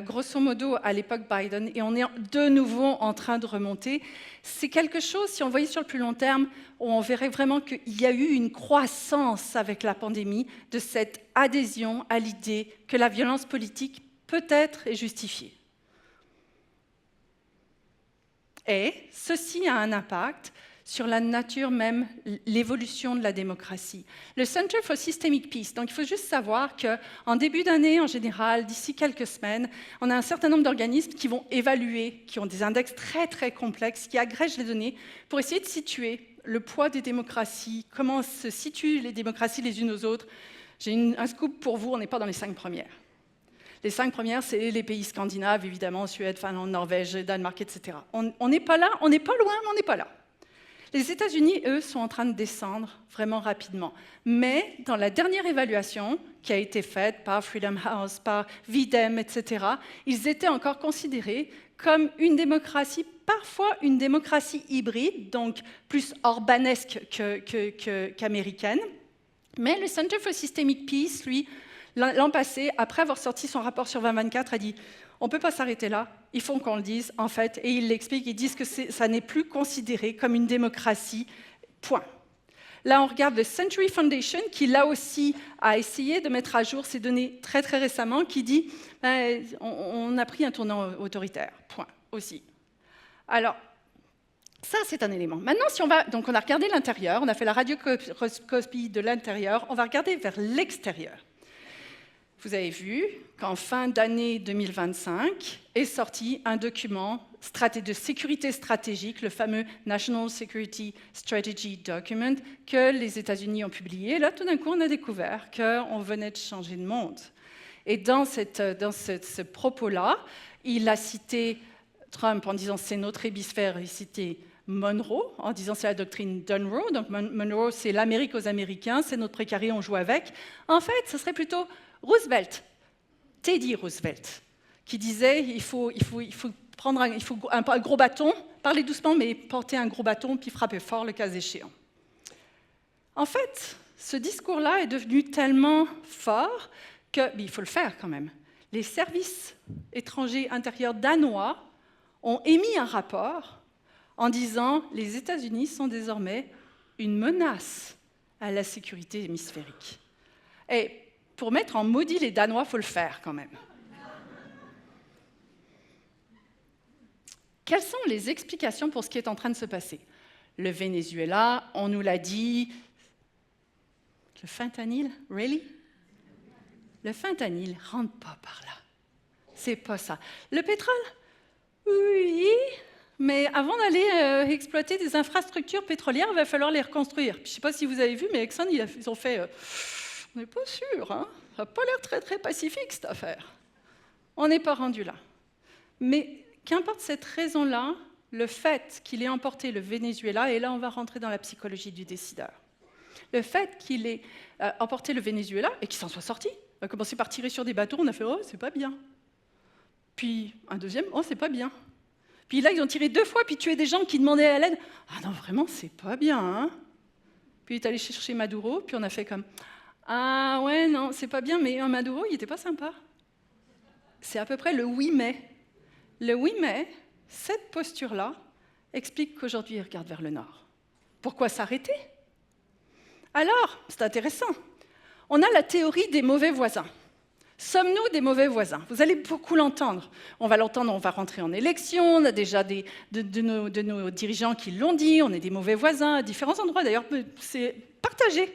grosso modo à l'époque Biden, et on est de nouveau en train de remonter. C'est quelque chose, si on voyait sur le plus long terme, on verrait vraiment qu'il y a eu une croissance avec la pandémie de cette adhésion à l'idée que la violence politique peut-être est justifiée. Et ceci a un impact sur la nature même, l'évolution de la démocratie. Le Center for Systemic Peace, donc il faut juste savoir qu'en début d'année, en général, d'ici quelques semaines, on a un certain nombre d'organismes qui vont évaluer, qui ont des index très très complexes, qui agrègent les données pour essayer de situer le poids des démocraties, comment se situent les démocraties les unes aux autres, j'ai un scoop pour vous, on n'est pas dans les 5 premières. Les 5 premières, c'est les pays scandinaves, évidemment, Suède, Finlande, Norvège, Danemark, etc. On n'est pas là, on n'est pas loin, mais on n'est pas là. Les États-Unis, eux, sont en train de descendre vraiment rapidement. Mais dans la dernière évaluation qui a été faite par Freedom House, par Videm, etc., ils étaient encore considérés comme une démocratie, parfois une démocratie hybride, donc plus orbanesque qu'américaine. Mais le Center for Systemic Peace, lui, l'an passé, après avoir sorti son rapport sur 2024, a dit « on ne peut pas s'arrêter là, il faut qu'on le dise, en fait ». Et ils l'expliquent, ils disent que ça n'est plus considéré comme une démocratie, point. Là, on regarde le Century Foundation, qui là aussi a essayé de mettre à jour ces données très très récemment, qui dit on a pris un tournant autoritaire, point, aussi. Alors, ça, c'est un élément. Maintenant, si on va, donc on a regardé l'intérieur, on a fait la radioscopie de l'intérieur, on va regarder vers l'extérieur. Vous avez vu qu'en fin d'année 2025 est sorti un document de sécurité stratégique, le fameux National Security Strategy Document, que les États-Unis ont publié. Là, tout d'un coup, on a découvert qu'on venait de changer de monde. Et dans ce propos-là, il a cité Trump en disant « c'est notre hémisphère », il citait Monroe, en disant c'est la doctrine Monroe. Donc Monroe, c'est l'Amérique aux Américains, c'est notre précaré, on joue avec. En fait, ce serait plutôt Roosevelt, Teddy Roosevelt, qui disait il faut prendre un gros bâton, parler doucement, mais porter un gros bâton, puis frapper fort le cas échéant. En fait, ce discours-là est devenu tellement fort qu'il faut le faire quand même. Les services étrangers intérieurs danois ont émis un rapport en disant « les États-Unis sont désormais une menace à la sécurité hémisphérique ». Et pour mettre en maudit les Danois, il faut le faire quand même. Quelles sont les explications pour ce qui est en train de se passer? Le Venezuela, on nous l'a dit. Le fentanyl, really? Le fentanyl ne rentre pas par là. C'est pas ça. Le pétrole? Oui, mais avant d'aller exploiter des infrastructures pétrolières, il va falloir les reconstruire. Je ne sais pas si vous avez vu, mais Exxon, ils ont fait... on n'est pas sûr, hein? Ça n'a pas l'air très, très pacifique, cette affaire. On n'est pas rendu là. Mais qu'importe cette raison-là, le fait qu'il ait emporté le Venezuela, et là, on va rentrer dans la psychologie du décideur. Le fait qu'il ait emporté le Venezuela et qu'il s'en soit sorti, on a commencé par tirer sur des bateaux, on a fait « oh, c'est pas bien ». Puis un deuxième « oh, c'est pas bien ». Puis là, ils ont tiré 2 fois, puis tué des gens qui demandaient à l'aide. Ah non, vraiment, c'est pas bien, hein. Puis il est allé chercher Maduro, puis on a fait comme ah ouais, non, c'est pas bien, mais Maduro, il n'était pas sympa. C'est à peu près le oui, mais. Le oui, mais, cette posture-là explique qu'aujourd'hui, il regarde vers le nord. Pourquoi s'arrêter? Alors, c'est intéressant. On a la théorie des mauvais voisins. Sommes-nous des mauvais voisins? Vous allez beaucoup l'entendre. On va l'entendre, on va rentrer en élection, on a déjà de nos dirigeants qui l'ont dit, on est des mauvais voisins à différents endroits. D'ailleurs, c'est partagé.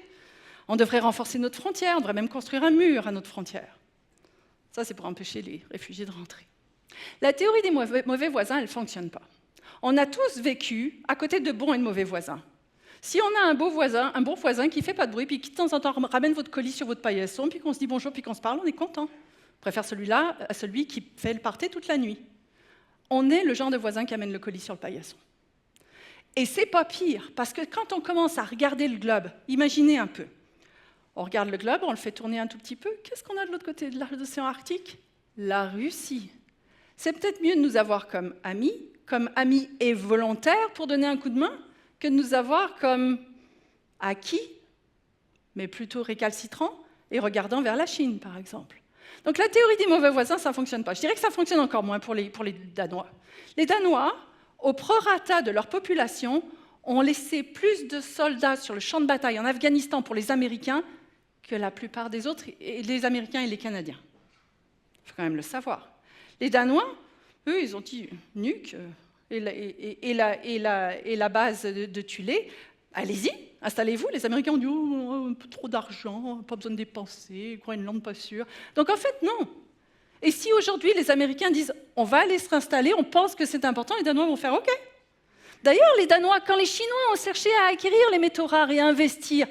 On devrait renforcer notre frontière, on devrait même construire un mur à notre frontière. Ça, c'est pour empêcher les réfugiés de rentrer. La théorie des mauvais voisins, elle ne fonctionne pas. On a tous vécu à côté de bons et de mauvais voisins. Si on a un bon voisin qui ne fait pas de bruit, puis qui de temps en temps ramène votre colis sur votre paillasson, puis qu'on se dit bonjour, puis qu'on se parle, on est content. On préfère celui-là à celui qui fait le party toute la nuit. On est le genre de voisin qui amène le colis sur le paillasson. Et c'est pas pire, parce que quand on commence à regarder le globe, imaginez un peu. On regarde le globe, on le fait tourner un tout petit peu. Qu'est-ce qu'on a de l'autre côté de l'océan Arctique? La Russie. C'est peut-être mieux de nous avoir comme amis et volontaires pour donner un coup de main, que de nous avoir comme acquis, mais plutôt récalcitrants, et regardant vers la Chine, par exemple. Donc la théorie des mauvais voisins, ça ne fonctionne pas. Je dirais que ça fonctionne encore moins pour les Danois. Les Danois, au prorata de leur population, ont laissé plus de soldats sur le champ de bataille en Afghanistan pour les Américains que la plupart des autres, et les Américains et les Canadiens. Il faut quand même le savoir. Les Danois, eux, ils ont dit nuque et la base de Tulé, allez-y, installez-vous. Les Américains ont dit un peu trop d'argent, pas besoin de dépenser, Groenland pas sûr. Donc en fait, non. Et si aujourd'hui les Américains disent on va aller se réinstaller, on pense que c'est important, les Danois vont faire OK. D'ailleurs, les Danois, quand les Chinois ont cherché à acquérir les métaux rares et à investir,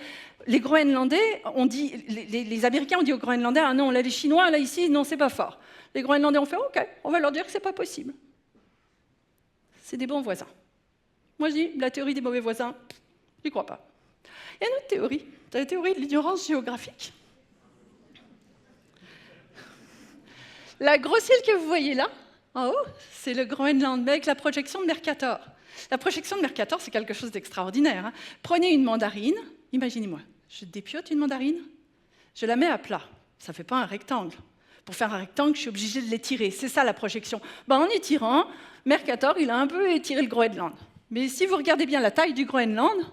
les Groenlandais ont dit, les Américains ont dit aux Groenlandais, ah non, là les Chinois, là ici, non, c'est pas fort. Les Groenlandais ont fait, ok, on va leur dire que c'est pas possible. C'est des bons voisins. Moi je dis, la théorie des mauvais voisins, j'y crois pas. Il y a une autre théorie, c'est la théorie de l'ignorance géographique. La grosse île que vous voyez là, en haut, c'est le Groenland, mais avec la projection de Mercator. La projection de Mercator, c'est quelque chose d'extraordinaire. Hein. Prenez une mandarine, imaginez-moi, je dépiote une mandarine, je la mets à plat, ça ne fait pas un rectangle. Pour faire un rectangle, je suis obligée de l'étirer, c'est ça la projection. En étirant, Mercator, il a un peu étiré le Groenland. Mais si vous regardez bien la taille du Groenland,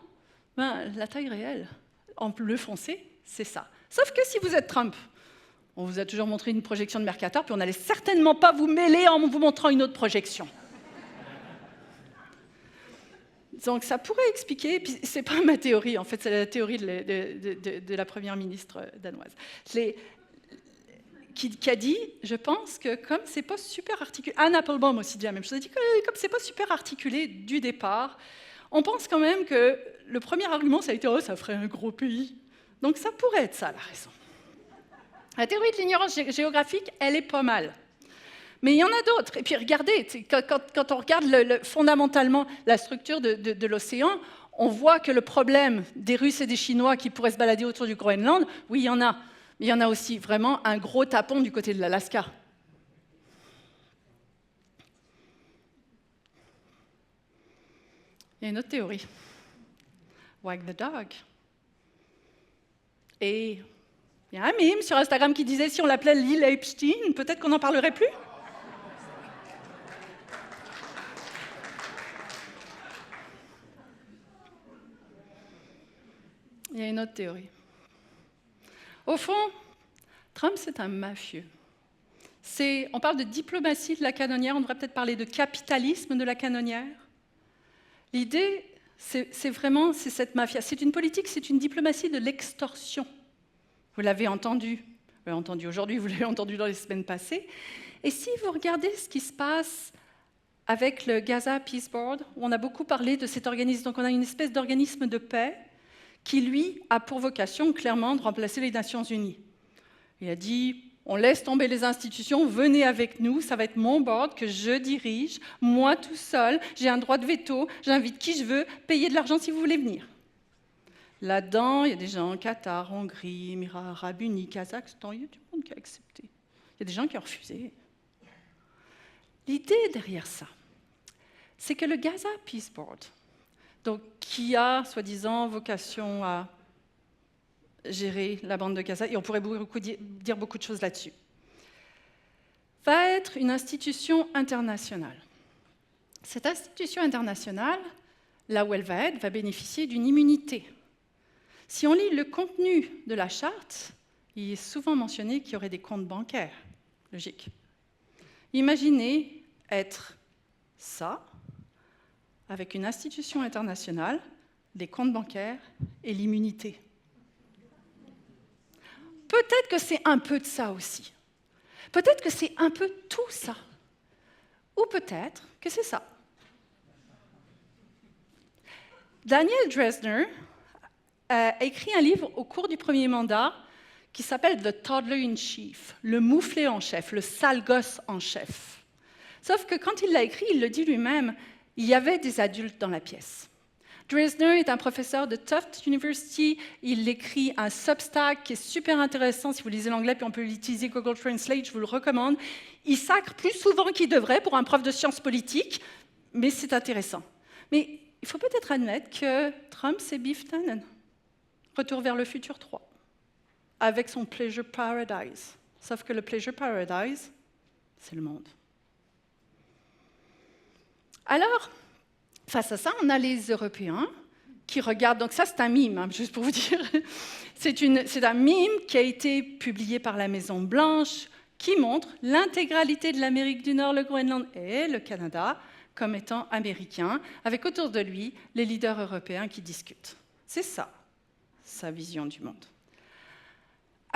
la taille réelle, en bleu foncé, c'est ça. Sauf que si vous êtes Trump, on vous a toujours montré une projection de Mercator, puis on n'allait certainement pas vous mêler en vous montrant une autre projection. Donc ça pourrait expliquer, puis c'est pas ma théorie, en fait, c'est la théorie de la première ministre danoise, qui a dit, je pense que comme c'est pas super articulé, Anne Applebaum aussi dit la même chose, elle a dit que comme c'est pas super articulé du départ, on pense quand même que le premier argument, ça a été « oh, ça ferait un gros pays ». Donc ça pourrait être ça la raison. La théorie de l'ignorance géographique, elle est pas mal. Mais il y en a d'autres. Et puis regardez, quand on regarde fondamentalement la structure de l'océan, on voit que le problème des Russes et des Chinois qui pourraient se balader autour du Groenland, oui, il y en a. Mais il y en a aussi vraiment un gros tapon du côté de l'Alaska. Il y a une autre théorie. Wag the dog. Et il y a un meme sur Instagram qui disait si on l'appelait l'île Epstein, peut-être qu'on n'en parlerait plus. Il y a une autre théorie. Au fond, Trump, c'est un mafieux. On parle de diplomatie de la canonnière, on devrait peut-être parler de capitalisme de la canonnière. L'idée, c'est cette mafia. C'est une politique, c'est une diplomatie de l'extorsion. Vous l'avez entendu aujourd'hui, vous l'avez entendu dans les semaines passées. Et si vous regardez ce qui se passe avec le Gaza Peace Board, où on a beaucoup parlé de cet organisme, donc on a une espèce d'organisme de paix qui, lui, a pour vocation, clairement, de remplacer les Nations Unies. Il a dit, on laisse tomber les institutions, venez avec nous, ça va être mon board que je dirige, moi tout seul, j'ai un droit de veto, j'invite qui je veux, payez de l'argent si vous voulez venir. Là-dedans, il y a des gens en Qatar, Hongrie, Émirats arabes unis, Kazakhstan, il y a du monde qui a accepté. Il y a des gens qui ont refusé. L'idée derrière ça, c'est que le Gaza Peace Board, donc, qui a, soi-disant, vocation à gérer la bande de Gaza, et on pourrait dire beaucoup de choses là-dessus, va être une institution internationale. Cette institution internationale, là où elle va être, va bénéficier d'une immunité. Si on lit le contenu de la charte, il est souvent mentionné qu'il y aurait des comptes bancaires. Logique. Imaginez être ça, avec une institution internationale, des comptes bancaires et l'immunité. Peut-être que c'est un peu de ça aussi. Peut-être que c'est un peu tout ça. Ou peut-être que c'est ça. Daniel Drezner a écrit un livre au cours du premier mandat qui s'appelle « The Toddler in Chief », le mouflé en chef, le sale gosse en chef. Sauf que quand il l'a écrit, il le dit lui-même, il y avait des adultes dans la pièce. Drezner est un professeur de Tufts University. Il écrit un Substack qui est super intéressant. Si vous lisez l'anglais, puis on peut l'utiliser Google Translate, je vous le recommande. Il sacre plus souvent qu'il devrait pour un prof de sciences politiques, mais c'est intéressant. Mais il faut peut-être admettre que Trump, c'est Biff Tannen. Retour vers le futur 3, avec son Pleasure Paradise. Sauf que le Pleasure Paradise, c'est le monde. Alors, face à ça, on a les Européens qui regardent. Donc ça, c'est un mime, hein, juste pour vous dire. C'est un mime qui a été publié par la Maison-Blanche, qui montre l'intégralité de l'Amérique du Nord, le Groenland et le Canada comme étant américains, avec autour de lui les leaders européens qui discutent. C'est ça, sa vision du monde.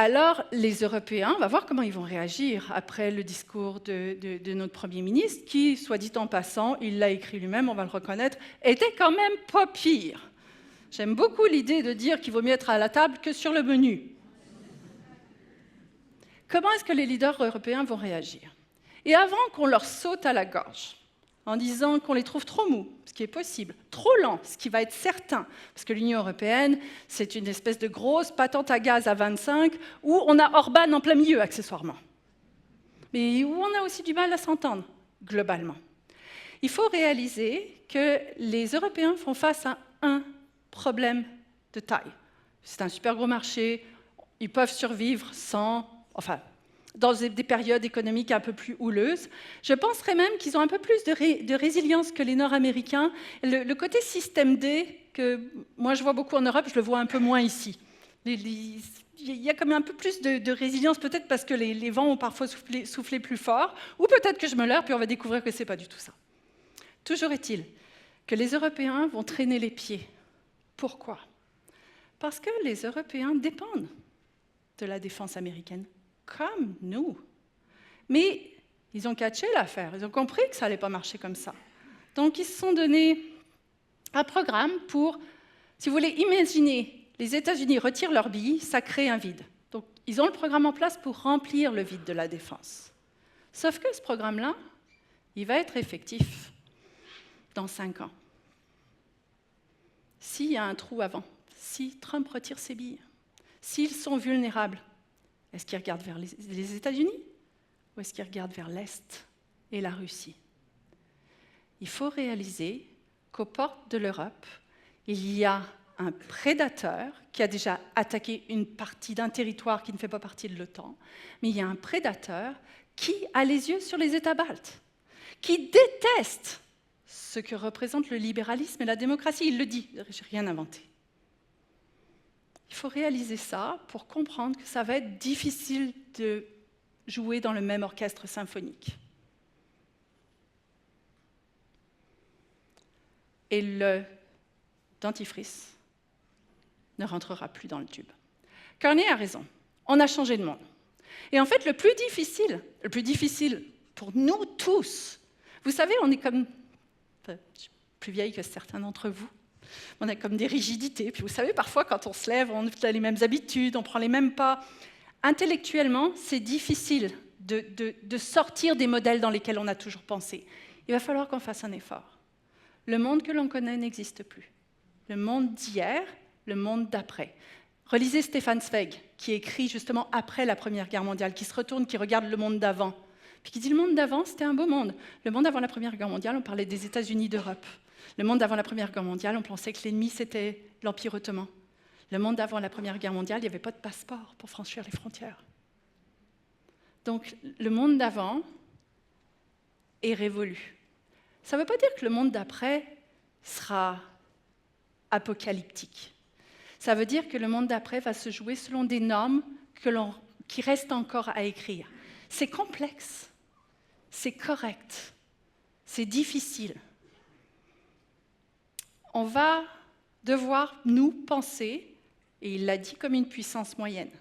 Alors, les Européens, on va voir comment ils vont réagir après le discours de notre Premier ministre, qui, soit dit en passant, il l'a écrit lui-même, on va le reconnaître, était quand même pas pire. J'aime beaucoup l'idée de dire qu'il vaut mieux être à la table que sur le menu. Comment est-ce que les leaders européens vont réagir? Et avant qu'on leur saute à la gorge, en disant qu'on les trouve trop mous, ce qui est possible, trop lents, ce qui va être certain, parce que l'Union européenne, c'est une espèce de grosse patente à gaz à 25, où on a Orban en plein milieu, accessoirement, mais où on a aussi du mal à s'entendre, globalement. Il faut réaliser que les Européens font face à un problème de taille. C'est un super gros marché, ils peuvent survivre sans... Enfin, dans des périodes économiques un peu plus houleuses. Je penserais même qu'ils ont un peu plus de résilience que les Nord-Américains. Le côté système D, que moi je vois beaucoup en Europe, je le vois un peu moins ici. Il y a quand même un peu plus de résilience, peut-être parce que les vents ont parfois soufflé plus fort, ou peut-être que je me leurre, puis on va découvrir que ce n'est pas du tout ça. Toujours est-il que les Européens vont traîner les pieds. Pourquoi? Parce que les Européens dépendent de la défense américaine. Comme nous. Mais ils ont catché l'affaire, ils ont compris que ça n'allait pas marcher comme ça. Donc ils se sont donné un programme pour, si vous voulez, imaginer les États-Unis retirent leurs billes, ça crée un vide. Donc ils ont le programme en place pour remplir le vide de la défense. Sauf que ce programme-là, il va être effectif dans 5 ans. S'il y a un trou avant, si Trump retire ses billes, s'ils sont vulnérables, est-ce qu'ils regardent vers les États-Unis ou est-ce qu'ils regardent vers l'Est et la Russie? Il faut réaliser qu'aux portes de l'Europe, il y a un prédateur qui a déjà attaqué une partie d'un territoire qui ne fait pas partie de l'OTAN, mais il y a un prédateur qui a les yeux sur les États baltes, qui déteste ce que représente le libéralisme et la démocratie. Il le dit, je n'ai rien inventé. Il faut réaliser ça pour comprendre que ça va être difficile de jouer dans le même orchestre symphonique. Et le dentifrice ne rentrera plus dans le tube. Carney a raison, on a changé de monde. Et en fait, le plus difficile pour nous tous, vous savez, on est comme, enfin, je suis plus vieille que certains d'entre vous, on a comme des rigidités, puis vous savez, parfois quand on se lève, on a les mêmes habitudes, on prend les mêmes pas. Intellectuellement, c'est difficile de sortir des modèles dans lesquels on a toujours pensé. Il va falloir qu'on fasse un effort. Le monde que l'on connaît n'existe plus. Le monde d'hier, le monde d'après. Relisez Stefan Zweig, qui écrit justement après la Première Guerre mondiale, qui se retourne, qui regarde le monde d'avant, puis qui dit le monde d'avant, c'était un beau monde. Le monde avant la Première Guerre mondiale, on parlait des États-Unis d'Europe. Le monde avant la Première Guerre mondiale, on pensait que l'ennemi, c'était l'Empire ottoman. Le monde avant la Première Guerre mondiale, il n'y avait pas de passeport pour franchir les frontières. Donc, le monde d'avant est révolu. Ça ne veut pas dire que le monde d'après sera apocalyptique. Ça veut dire que le monde d'après va se jouer selon des normes qui restent encore à écrire. C'est complexe, c'est correct, c'est difficile. On va devoir, nous, penser, et il l'a dit, comme une puissance moyenne.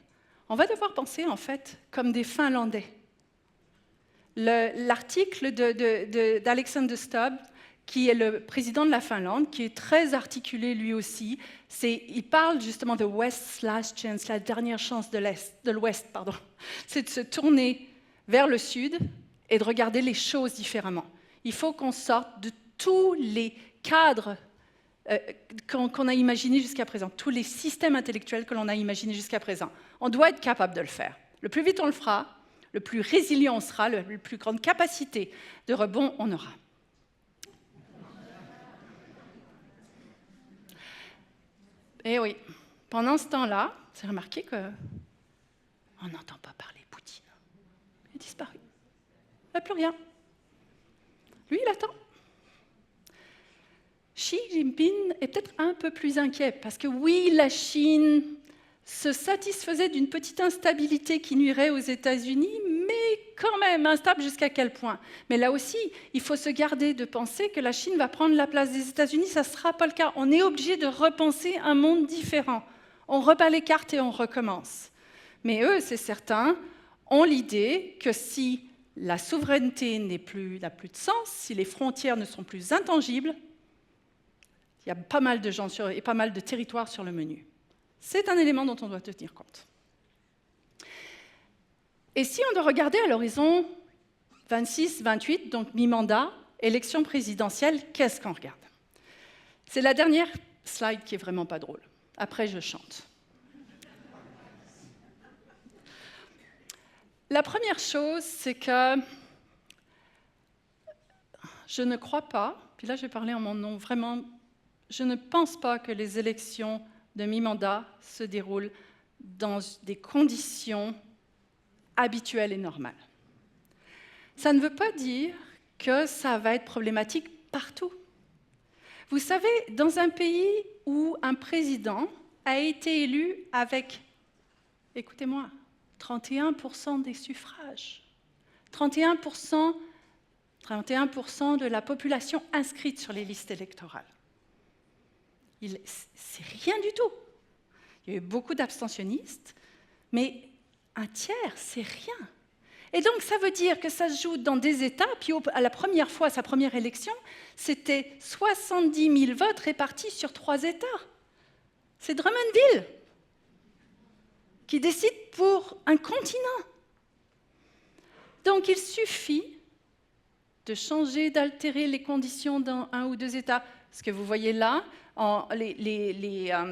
On va devoir penser, en fait, comme des Finlandais. L'article d'Alexander Stubb, qui est le président de la Finlande, qui est très articulé lui aussi, il parle justement de West's last chance, la dernière chance de l'Ouest, pardon. C'est de se tourner vers le Sud et de regarder les choses différemment. Il faut qu'on sorte de tous les cadres qu'on a imaginés jusqu'à présent, tous les systèmes intellectuels que l'on a imaginés jusqu'à présent. On doit être capable de le faire. Le plus vite on le fera, le plus résilient on sera, la plus grande capacité de rebond on aura. Et oui, pendant ce temps-là, vous avez remarqué qu'on n'entend pas parler Poutine. Il a disparu. Il n'y a plus rien. Lui, il attend. Xi Jinping est peut-être un peu plus inquiet, parce que oui, la Chine se satisfaisait d'une petite instabilité qui nuirait aux États-Unis, mais quand même, instable jusqu'à quel point? Mais là aussi, il faut se garder de penser que la Chine va prendre la place des États-Unis, ça ne sera pas le cas. On est obligé de repenser un monde différent. On rebat les cartes et on recommence. Mais eux, c'est certain, ont l'idée que si la souveraineté n'a plus de sens, si les frontières ne sont plus intangibles, il y a pas mal de gens et pas mal de territoires sur le menu. C'est un élément dont on doit tenir compte. Et si on doit regarder à l'horizon 26-28, donc mi-mandat, élection présidentielle, qu'est-ce qu'on regarde? C'est la dernière slide qui est vraiment pas drôle. Après, je chante. La première chose, c'est que je ne crois pas, puis là je vais parler en mon nom, vraiment, je ne pense pas que les élections de mi-mandat se déroulent dans des conditions habituelles et normales. Ça ne veut pas dire que ça va être problématique partout. Vous savez, dans un pays où un président a été élu avec, écoutez-moi, 31% des suffrages, 31% de la population inscrite sur les listes électorales. C'est rien du tout. Il y a eu beaucoup d'abstentionnistes, mais un tiers, c'est rien. Et donc, ça veut dire que ça se joue dans des États, puis à la première fois, sa première élection, c'était 70 000 votes répartis sur 3 États. C'est Drummondville qui décide pour un continent. Donc, il suffit de changer, d'altérer les conditions dans un ou deux États. Ce que vous voyez là,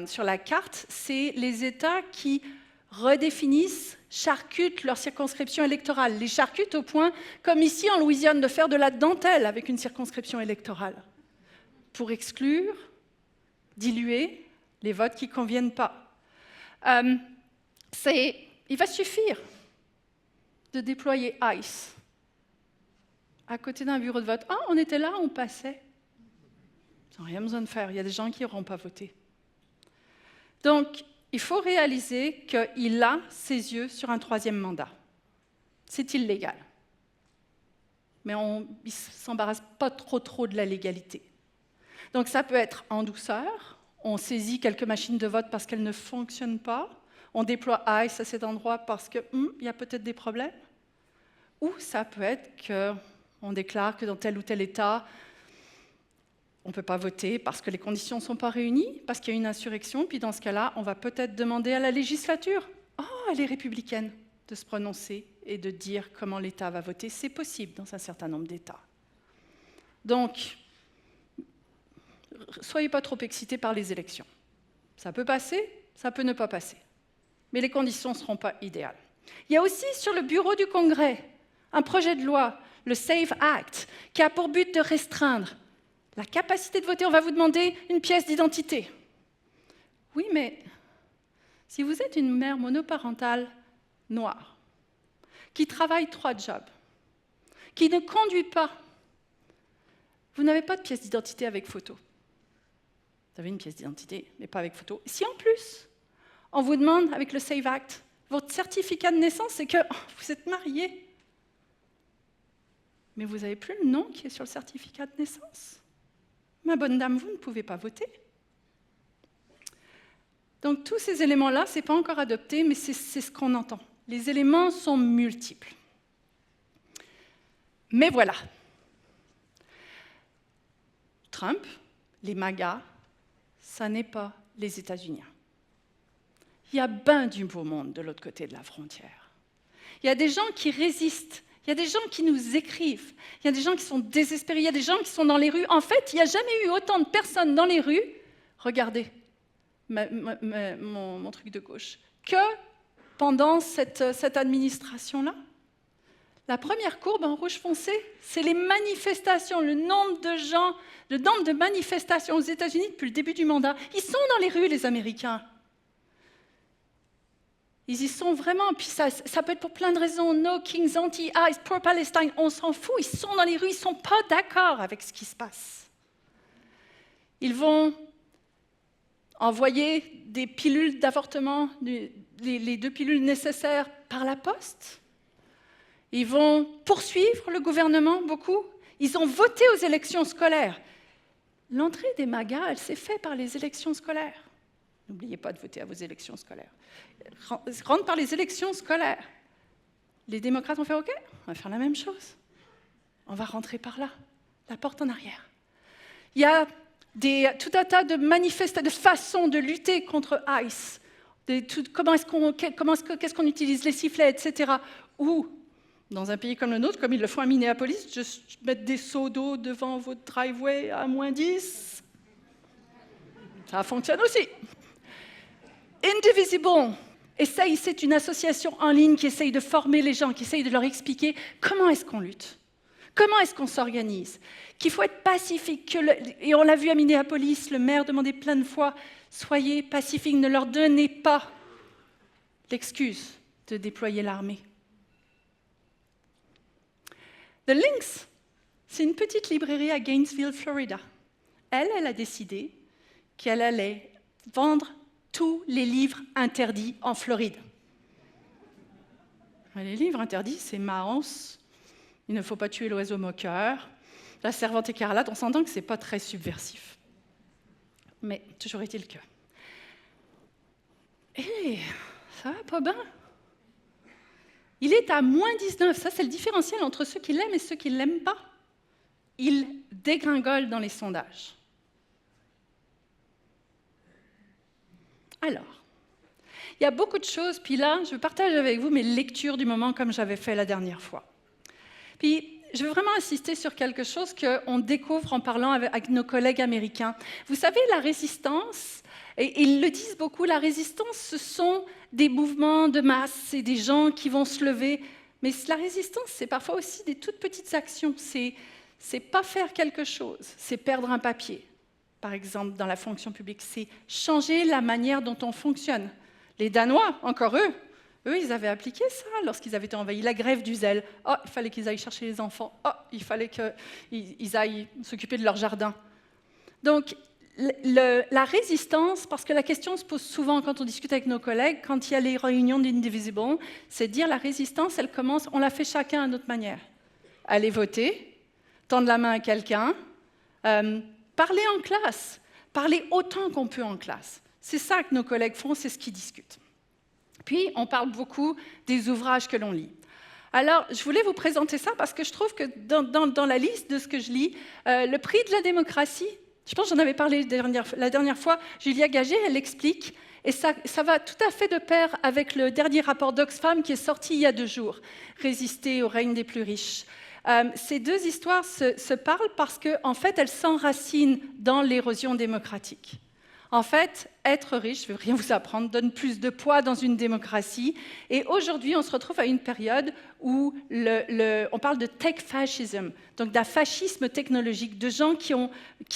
sur la carte, c'est les États qui redéfinissent, charcutent leur circonscription électorale. Les charcutent au point, comme ici en Louisiane, de faire de la dentelle avec une circonscription électorale, pour exclure, diluer les votes qui ne conviennent pas. Il va suffire de déployer ICE à côté d'un bureau de vote. Ah, on était là, on passait. Ils n'ont rien besoin de faire. Il y a des gens qui n'auront pas voté. Donc, il faut réaliser qu'il a ses yeux sur un 3e mandat. C'est illégal. Mais il ne s'embarrasse pas trop de la légalité. Donc, ça peut être en douceur. On saisit quelques machines de vote parce qu'elles ne fonctionnent pas. On déploie ICE à cet endroit parce qu'il y a peut-être des problèmes. Ou ça peut être qu'on déclare que dans tel ou tel État, on ne peut pas voter parce que les conditions ne sont pas réunies, parce qu'il y a une insurrection, puis dans ce cas-là, on va peut-être demander à la législature, elle est républicaine, de se prononcer et de dire comment l'État va voter. C'est possible dans un certain nombre d'États. Donc, soyez pas trop excités par les élections. Ça peut passer, ça peut ne pas passer. Mais les conditions ne seront pas idéales. Il y a aussi sur le bureau du Congrès un projet de loi, le SAVE Act, qui a pour but de restreindre la capacité de voter. On va vous demander une pièce d'identité. Oui, mais si vous êtes une mère monoparentale noire, qui travaille 3 jobs, qui ne conduit pas, vous n'avez pas de pièce d'identité avec photo. Vous avez une pièce d'identité, mais pas avec photo. Si en plus, on vous demande, avec le SAVE Act, votre certificat de naissance, c'est que vous êtes marié, mais vous n'avez plus le nom qui est sur le certificat de naissance. Ma bonne dame, vous ne pouvez pas voter. Donc tous ces éléments-là, ce n'est pas encore adopté, mais c'est ce qu'on entend. Les éléments sont multiples. Mais voilà. Trump, les MAGA, ça n'est pas les États-Unis. Il y a ben du beau monde de l'autre côté de la frontière. Il y a des gens qui résistent. Il y a des gens qui nous écrivent, il y a des gens qui sont désespérés, il y a des gens qui sont dans les rues. En fait, il n'y a jamais eu autant de personnes dans les rues, regardez mon truc de gauche, que pendant cette administration-là. La première courbe en rouge foncé, c'est les manifestations, le nombre de manifestations aux États-Unis depuis le début du mandat. Ils sont dans les rues, les Américains. Ils y sont vraiment, puis ça peut être pour plein de raisons. No Kings, anti-ICE, pro-Palestine, on s'en fout. Ils sont dans les rues, ils ne sont pas d'accord avec ce qui se passe. Ils vont envoyer des pilules d'avortement, les 2 pilules nécessaires par la poste. Ils vont poursuivre le gouvernement, beaucoup. Ils ont voté aux élections scolaires. L'entrée des MAGA, elle s'est faite par les élections scolaires. N'oubliez pas de voter à vos élections scolaires. Rentre par les élections scolaires. Les démocrates ont fait OK, on va faire la même chose. On va rentrer par là, la porte en arrière. Il y a tout un tas de manifestations, de façons de lutter contre ICE. Qu'est-ce qu'on utilise, les sifflets, etc. Ou, dans un pays comme le nôtre, comme ils le font à Minneapolis, juste mettre des seaux d'eau devant votre driveway à -10. Ça fonctionne aussi. Indivisible. C'est une association en ligne qui essaye de former les gens, qui essaye de leur expliquer comment est-ce qu'on lutte, comment est-ce qu'on s'organise, qu'il faut être pacifique. Et on l'a vu à Minneapolis, le maire demandait plein de fois, soyez pacifiques, ne leur donnez pas l'excuse de déployer l'armée. The Lynx, c'est une petite librairie à Gainesville, Florida. Elle a décidé qu'elle allait vendre tous les livres interdits en Floride. Les livres interdits, c'est Mars, Il ne faut pas tuer l'oiseau moqueur, La servante écarlate, on s'entend que ce n'est pas très subversif. Mais toujours est-il que... Et ça va pas bien. Il est à -19, ça c'est le différentiel entre ceux qui l'aiment et ceux qui ne l'aiment pas. Il dégringole dans les sondages. Alors, il y a beaucoup de choses, puis là, je partage avec vous mes lectures du moment comme j'avais fait la dernière fois. Puis, je veux vraiment insister sur quelque chose qu'on découvre en parlant avec nos collègues américains. Vous savez, la résistance, et ils le disent beaucoup, la résistance, ce sont des mouvements de masse, c'est des gens qui vont se lever, mais la résistance, c'est parfois aussi des toutes petites actions. C'est pas faire quelque chose, c'est perdre un papier. Par exemple, dans la fonction publique, c'est changer la manière dont on fonctionne. Les Danois, encore eux, ils avaient appliqué ça lorsqu'ils avaient été envahis. La grève du zèle. Oh, il fallait qu'ils aillent chercher les enfants. Oh, il fallait qu'ils aillent s'occuper de leur jardin. Donc, la résistance, parce que la question se pose souvent quand on discute avec nos collègues, quand il y a les réunions d'Indivisible, c'est de dire la résistance, elle commence, on la fait chacun à notre manière. Aller voter, tendre la main à quelqu'un, parler en classe, parler autant qu'on peut en classe. C'est ça que nos collègues font, c'est ce qu'ils discutent. Puis, on parle beaucoup des ouvrages que l'on lit. Alors, je voulais vous présenter ça parce que je trouve que dans la liste de ce que je lis, le prix de la démocratie, je pense que j'en avais parlé la dernière fois, Julia Gagé, elle l'explique, et ça va tout à fait de pair avec le dernier rapport d'Oxfam qui est sorti il y a 2 jours, « Résister au règne des plus riches ». Ces deux histoires se parlent parce qu'en fait, elles s'enracinent dans l'érosion démocratique. En fait, être riche, je ne vais rien vous apprendre, donne plus de poids dans une démocratie. Et aujourd'hui, on se retrouve à une période où on parle de tech fascism, donc d'un fascisme technologique, de gens qui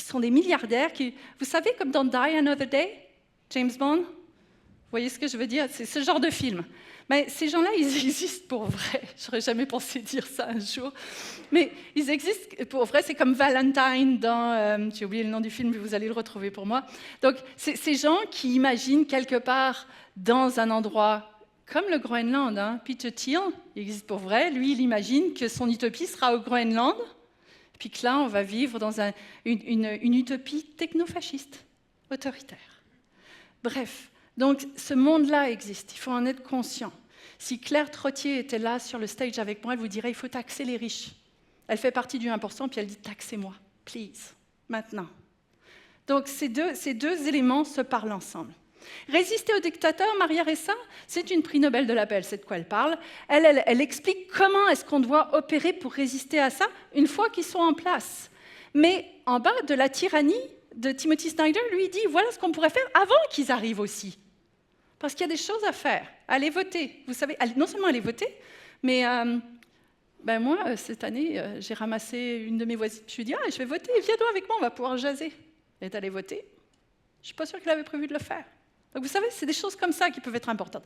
sont des milliardaires, vous savez, comme dans Die Another Day, James Bond, vous voyez ce que je veux dire? C'est ce genre de film. Mais ces gens-là, ils existent pour vrai. Je n'aurais jamais pensé dire ça un jour. Mais ils existent pour vrai. C'est comme Valentine dans... j'ai oublié le nom du film, mais vous allez le retrouver pour moi. Donc, c'est ces gens qui imaginent quelque part dans un endroit comme le Groenland. Peter Thiel, il existe pour vrai. Lui, il imagine que son utopie sera au Groenland. Puis que là, on va vivre dans une utopie technofasciste, autoritaire. Bref. Donc, ce monde-là existe, il faut en être conscient. Si Claire Trottier était là sur le stage avec moi, elle vous dirait il faut taxer les riches. Elle fait partie du 1%, puis elle dit taxez-moi, please, maintenant. Donc, ces deux éléments se parlent ensemble. Résister au dictateur, Maria Ressa, c'est une prix Nobel de la paix, elle sait de quoi elle parle. Elle explique comment est-ce qu'on doit opérer pour résister à ça une fois qu'ils sont en place. Mais en bas de la tyrannie de Timothy Snyder, lui dit voilà ce qu'on pourrait faire avant qu'ils arrivent aussi. Parce qu'il y a des choses à faire. Allez voter. Vous savez, non seulement aller voter, mais moi, cette année, j'ai ramassé une de mes voisines. Je lui ai dit je vais voter, viens donc avec moi, on va pouvoir jaser. Elle est allée voter. Je ne suis pas sûre qu'elle avait prévu de le faire. Donc vous savez, c'est des choses comme ça qui peuvent être importantes.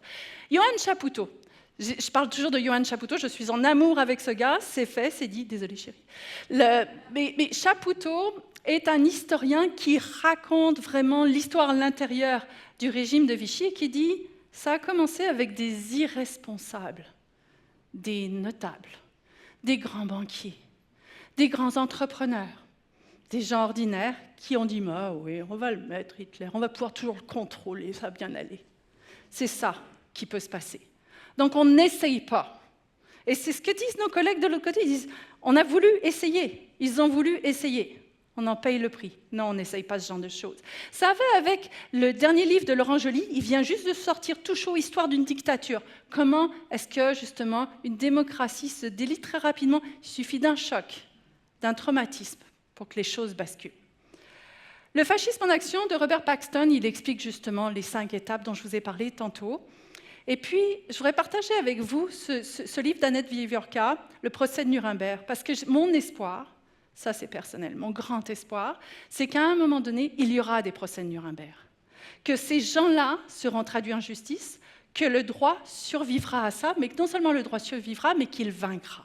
Yoann Chapoutot. Je parle toujours de Yoann Chapoutot, je suis en amour avec ce gars, c'est fait, c'est dit, désolé chérie. Mais Chapoutot est un historien qui raconte vraiment l'histoire à l'intérieur du régime de Vichy et qui dit « ça a commencé avec des irresponsables, des notables, des grands banquiers, des grands entrepreneurs, des gens ordinaires qui ont dit « Ah oui, on va le mettre, Hitler, on va pouvoir toujours le contrôler, ça va bien aller. » C'est ça qui peut se passer. Donc on n'essaye pas. Et c'est ce que disent nos collègues de l'autre côté, ils disent « On a voulu essayer, ils ont voulu essayer. » On en paye le prix. Non, on n'essaye pas ce genre de choses. Ça va avec le dernier livre de Laurent Joly, il vient juste de sortir tout chaud, Histoire d'une dictature. Comment est-ce que, justement, une démocratie se délite très rapidement? Il suffit d'un choc, d'un traumatisme pour que les choses basculent. Le fascisme en action de Robert Paxton, il explique justement les 5 étapes dont je vous ai parlé tantôt. Et puis, je voudrais partager avec vous ce livre d'Annette Viviorca, Le procès de Nuremberg, parce que mon espoir, ça c'est personnel, mon grand espoir, c'est qu'à un moment donné, il y aura des procès de Nuremberg. Que ces gens-là seront traduits en justice, que le droit survivra à ça, mais que non seulement le droit survivra, mais qu'il vaincra.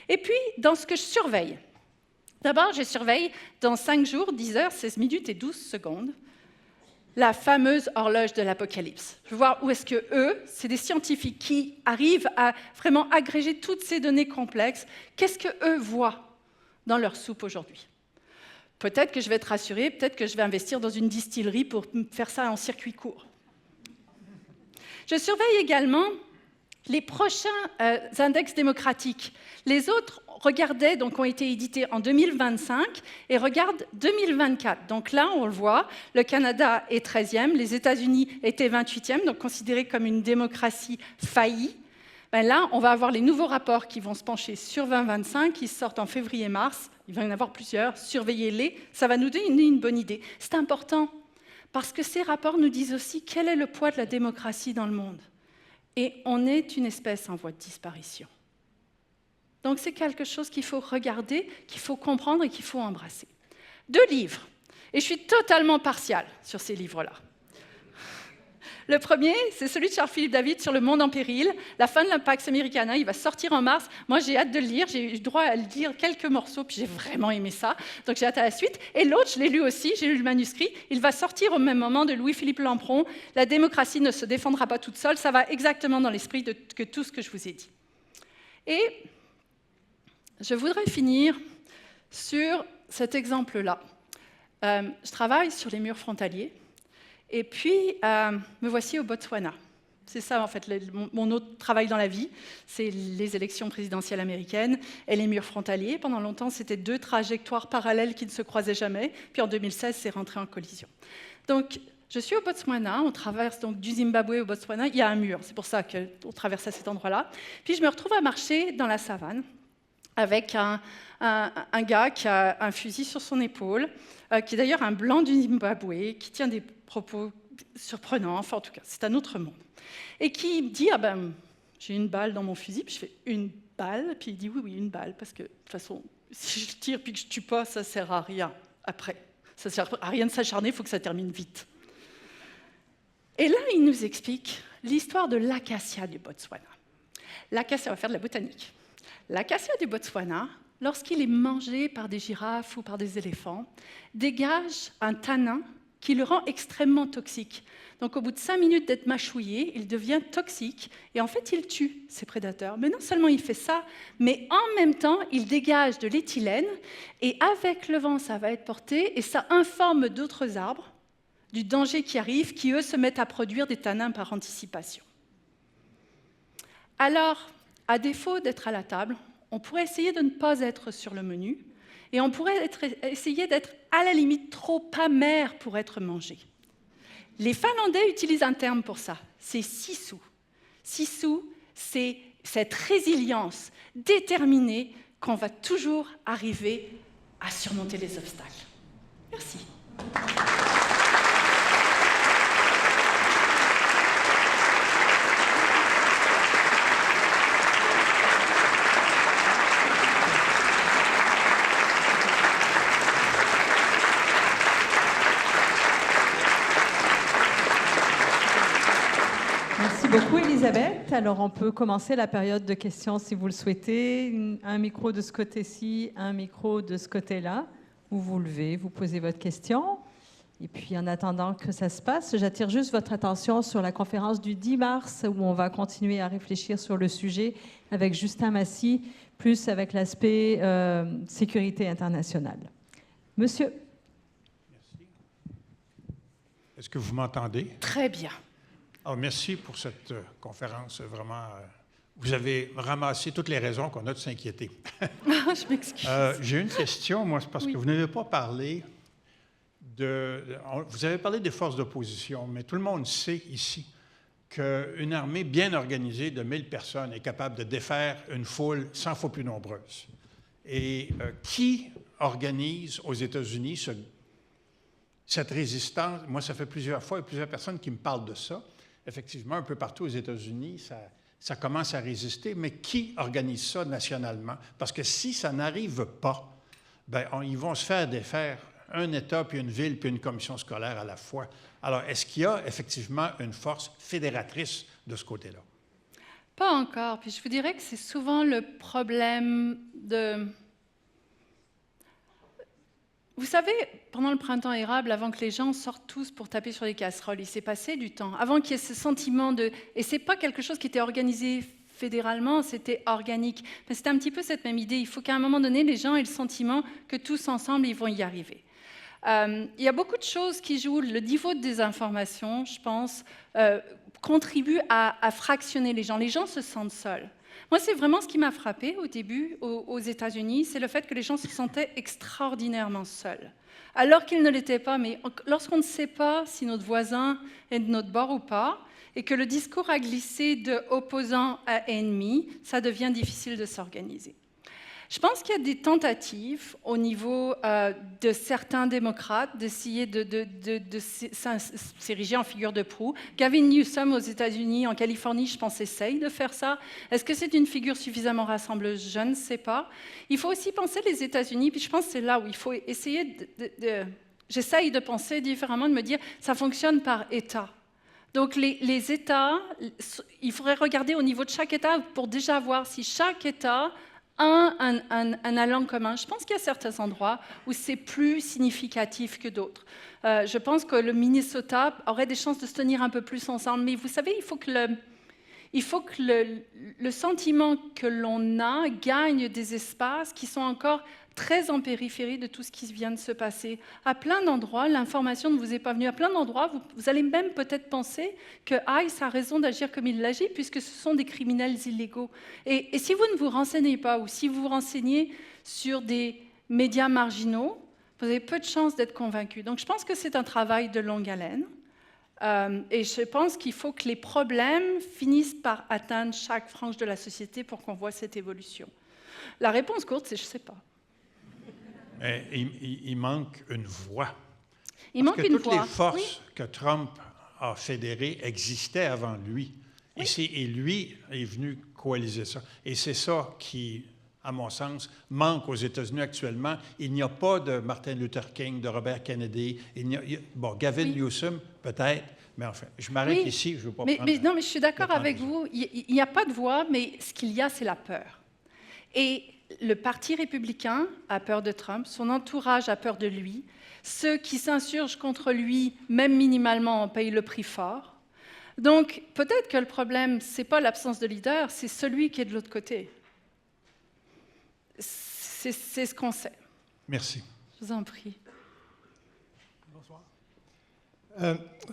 Et puis, dans ce que je surveille, d'abord, je surveille dans 5 jours, 10 heures, 16 minutes et 12 secondes, la fameuse horloge de l'Apocalypse. Je veux voir où est-ce que eux, c'est des scientifiques qui arrivent à vraiment agréger toutes ces données complexes, qu'est-ce que eux voient dans leur soupe aujourd'hui. Peut-être que je vais être rassurée, peut-être que je vais investir dans une distillerie pour faire ça en circuit court. Je surveille également les prochains index démocratiques. Les autres regardaient, donc ont été édités en 2025 et regardent 2024. Donc là, on le voit, le Canada est 13e, les États-Unis étaient 28e, donc considérés comme une démocratie faillie. Ben là, on va avoir les nouveaux rapports qui vont se pencher sur 2025, qui sortent en février-mars. Il va y en avoir plusieurs, surveillez-les, ça va nous donner une bonne idée. C'est important, parce que ces rapports nous disent aussi quel est le poids de la démocratie dans le monde. Et on est une espèce en voie de disparition. Donc c'est quelque chose qu'il faut regarder, qu'il faut comprendre et qu'il faut embrasser. 2 livres, et je suis totalement partiale sur ces livres-là. Le premier, c'est celui de Charles-Philippe David sur le monde en péril, la fin de l'Impax Americana, il va sortir en mars. Moi, j'ai hâte de le lire, j'ai eu le droit à lire quelques morceaux, puis j'ai vraiment aimé ça, donc j'ai hâte à la suite. Et l'autre, je l'ai lu aussi, j'ai lu le manuscrit, il va sortir au même moment de Louis-Philippe Lampron. La démocratie ne se défendra pas toute seule, ça va exactement dans l'esprit de tout ce que je vous ai dit. Et je voudrais finir sur cet exemple-là. Je travaille sur les murs frontaliers. Et puis, me voici au Botswana. C'est ça, en fait, mon autre travail dans la vie, c'est les élections présidentielles américaines et les murs frontaliers. Pendant longtemps, c'était 2 trajectoires parallèles qui ne se croisaient jamais. Puis en 2016, c'est rentré en collision. Donc, je suis au Botswana, on traverse donc du Zimbabwe au Botswana, il y a un mur, c'est pour ça qu'on traverse à cet endroit-là. Puis je me retrouve à marcher dans la savane avec un gars qui a un fusil sur son épaule, qui est d'ailleurs un blanc du Zimbabwe, qui tient des propos surprenants, enfin en tout cas, c'est un autre monde. Et qui me dit, ah ben, j'ai une balle dans mon fusil, puis je fais une balle, puis il dit, oui, une balle, parce que de toute façon, si je tire puis que je tue pas, ça sert à rien après. Ça sert à rien de s'acharner, il faut que ça termine vite. Et là, il nous explique l'histoire de l'acacia du Botswana. L'acacia, on va faire de la botanique. L'acacia du Botswana, lorsqu'il est mangé par des girafes ou par des éléphants, dégage un tanin qui le rend extrêmement toxique. Donc au bout de 5 minutes d'être mâchouillé, il devient toxique et en fait il tue ses prédateurs. Mais non seulement il fait ça, mais en même temps il dégage de l'éthylène et avec le vent ça va être porté et ça informe d'autres arbres du danger qui arrive, qui eux se mettent à produire des tanins par anticipation. Alors, à défaut d'être à la table, on pourrait essayer de ne pas être sur le menu et on pourrait essayer d'être à la limite trop amer pour être mangé. Les Finlandais utilisent un terme pour ça, c'est sisu. Sisu, c'est cette résilience déterminée qu'on va toujours arriver à surmonter les obstacles. Merci. Merci beaucoup, Elisabeth. Alors, on peut commencer la période de questions si vous le souhaitez. Un micro de ce côté-ci, un micro de ce côté-là. Vous vous levez, vous posez votre question. Et puis, en attendant que ça se passe, j'attire juste votre attention sur la conférence du 10 mars où on va continuer à réfléchir sur le sujet avec Justin Massy, plus avec l'aspect sécurité internationale. Monsieur. Merci. Est-ce que vous m'entendez? Très bien. Merci pour cette conférence. Vraiment, vous avez ramassé toutes les raisons qu'on a de s'inquiéter. Je m'excuse. J'ai une question, moi, c'est parce que vous n'avez pas parlé vous avez parlé des forces d'opposition, mais tout le monde sait ici qu'une armée bien organisée de 1000 personnes est capable de défaire une foule 100 fois plus nombreuse. Et qui organise aux États-Unis cette résistance? Moi, ça fait plusieurs fois et plusieurs personnes qui me parlent de ça. Effectivement, un peu partout aux États-Unis, ça commence à résister, mais qui organise ça nationalement? Parce que si ça n'arrive pas, ils vont se faire défaire un État, puis une ville, puis une commission scolaire à la fois. Alors, est-ce qu'il y a effectivement une force fédératrice de ce côté-là? Pas encore. Puis je vous dirais que c'est souvent le problème de... Vous savez, pendant le printemps érable, avant que les gens sortent tous pour taper sur les casseroles, il s'est passé du temps. Avant qu'il y ait ce sentiment de... Et ce n'est pas quelque chose qui était organisé fédéralement, c'était organique. Mais c'est un petit peu cette même idée. Il faut qu'à un moment donné, les gens aient le sentiment que tous ensemble, ils vont y arriver. Il y a beaucoup de choses qui jouent. Le niveau de désinformation, je pense, contribue à fractionner les gens. Les gens se sentent seuls. Moi, c'est vraiment ce qui m'a frappé au début aux États-Unis, c'est le fait que les gens se sentaient extraordinairement seuls. Alors qu'ils ne l'étaient pas, mais lorsqu'on ne sait pas si notre voisin est de notre bord ou pas, et que le discours a glissé de opposant à ennemi, ça devient difficile de s'organiser. Je pense qu'il y a des tentatives au niveau de certains démocrates d'essayer de s'ériger en figure de proue. Gavin Newsom aux États-Unis, en Californie, je pense, essaye de faire ça. Est-ce que c'est une figure suffisamment rassembleuse? Je ne sais pas. Il faut aussi penser les États-Unis, puis je pense que c'est là où il faut essayer j'essaye de penser différemment, de me dire, ça fonctionne par État. Donc les États, il faudrait regarder au niveau de chaque État pour déjà voir si chaque État un allant commun. Je pense qu'il y a certains endroits où c'est plus significatif que d'autres. Je pense que le Minnesota aurait des chances de se tenir un peu plus ensemble. Mais vous savez, il faut que le sentiment que l'on a gagne des espaces qui sont encore très en périphérie de tout ce qui vient de se passer. À plein d'endroits, l'information ne vous est pas venue. À plein d'endroits, vous allez même peut-être penser que ICE a raison d'agir comme il l'agit, puisque ce sont des criminels illégaux. Et si vous ne vous renseignez pas, ou si vous vous renseignez sur des médias marginaux, vous avez peu de chances d'être convaincu. Donc je pense que c'est un travail de longue haleine. Et je pense qu'il faut que les problèmes finissent par atteindre chaque frange de la société pour qu'on voit cette évolution. La réponse courte, c'est je ne sais pas. Il manque une voix. Toutes les forces que Trump a fédérées existaient avant lui. Oui. Et lui est venu coaliser ça. Et c'est ça qui, à mon sens, manque aux États-Unis actuellement. Il n'y a pas de Martin Luther King, de Robert Kennedy. Gavin Newsom, peut-être. Mais enfin, je m'arrête ici. Je veux pas prendre... Non, mais je suis d'accord avec vous. Il n'y a pas de voix, mais ce qu'il y a, c'est la peur. Et le Parti républicain a peur de Trump, son entourage a peur de lui, ceux qui s'insurgent contre lui, même minimalement, en payent le prix fort. Donc, peut-être que le problème, ce n'est pas l'absence de leader, c'est celui qui est de l'autre côté. C'est ce qu'on sait. Merci. Je vous en prie. Bonsoir.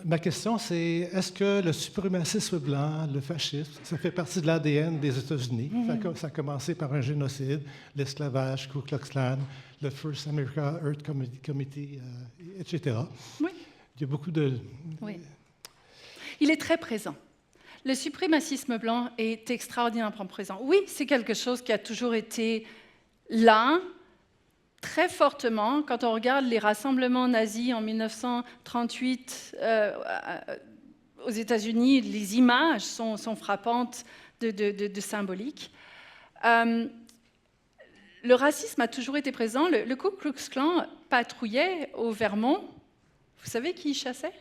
Ma question, c'est est-ce que le suprémacisme blanc, le fascisme, ça fait partie de l'ADN des États-Unis? Ça a commencé par un génocide, l'esclavage, Ku Klux Klan, le First America Earth Committee, etc. Oui. Il y a beaucoup de... Oui. Il est très présent. Le suprémacisme blanc est extraordinairement présent. Oui, c'est quelque chose qui a toujours été là, très fortement. Quand on regarde les rassemblements nazis en 1938 aux États-Unis, les images sont frappantes de symbolique. Le racisme a toujours été présent. Le Ku Klux Klan patrouillait au Vermont. Vous savez qui y chassait?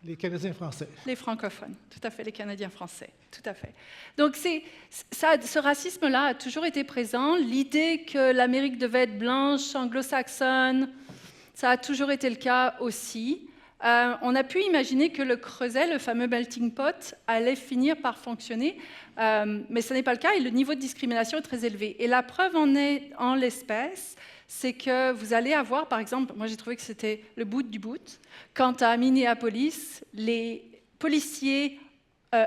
Les Canadiens français. Les francophones, tout à fait, les Canadiens français, tout à fait. Donc ce racisme-là a toujours été présent. L'idée que l'Amérique devait être blanche, anglo-saxonne, ça a toujours été le cas aussi. On a pu imaginer que le creuset, le fameux melting pot, allait finir par fonctionner, mais ce n'est pas le cas et le niveau de discrimination est très élevé. Et la preuve en est, en l'espèce, c'est que vous allez avoir, par exemple, moi j'ai trouvé que c'était le bout du bout, quand à Minneapolis, les policiers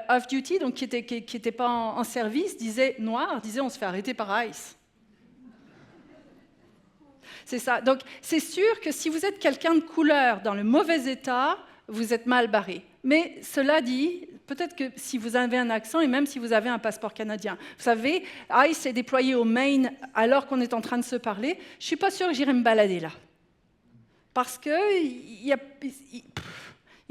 off-duty, donc qui étaient pas en service, disaient on se fait arrêter par ICE. C'est ça. Donc c'est sûr que si vous êtes quelqu'un de couleur dans le mauvais état, vous êtes mal barré. Mais cela dit, peut-être que si vous avez un accent et même si vous avez un passeport canadien, vous savez, ICE est déployé au Maine alors qu'on est en train de se parler, je ne suis pas sûre que j'irai me balader là. Parce qu'ils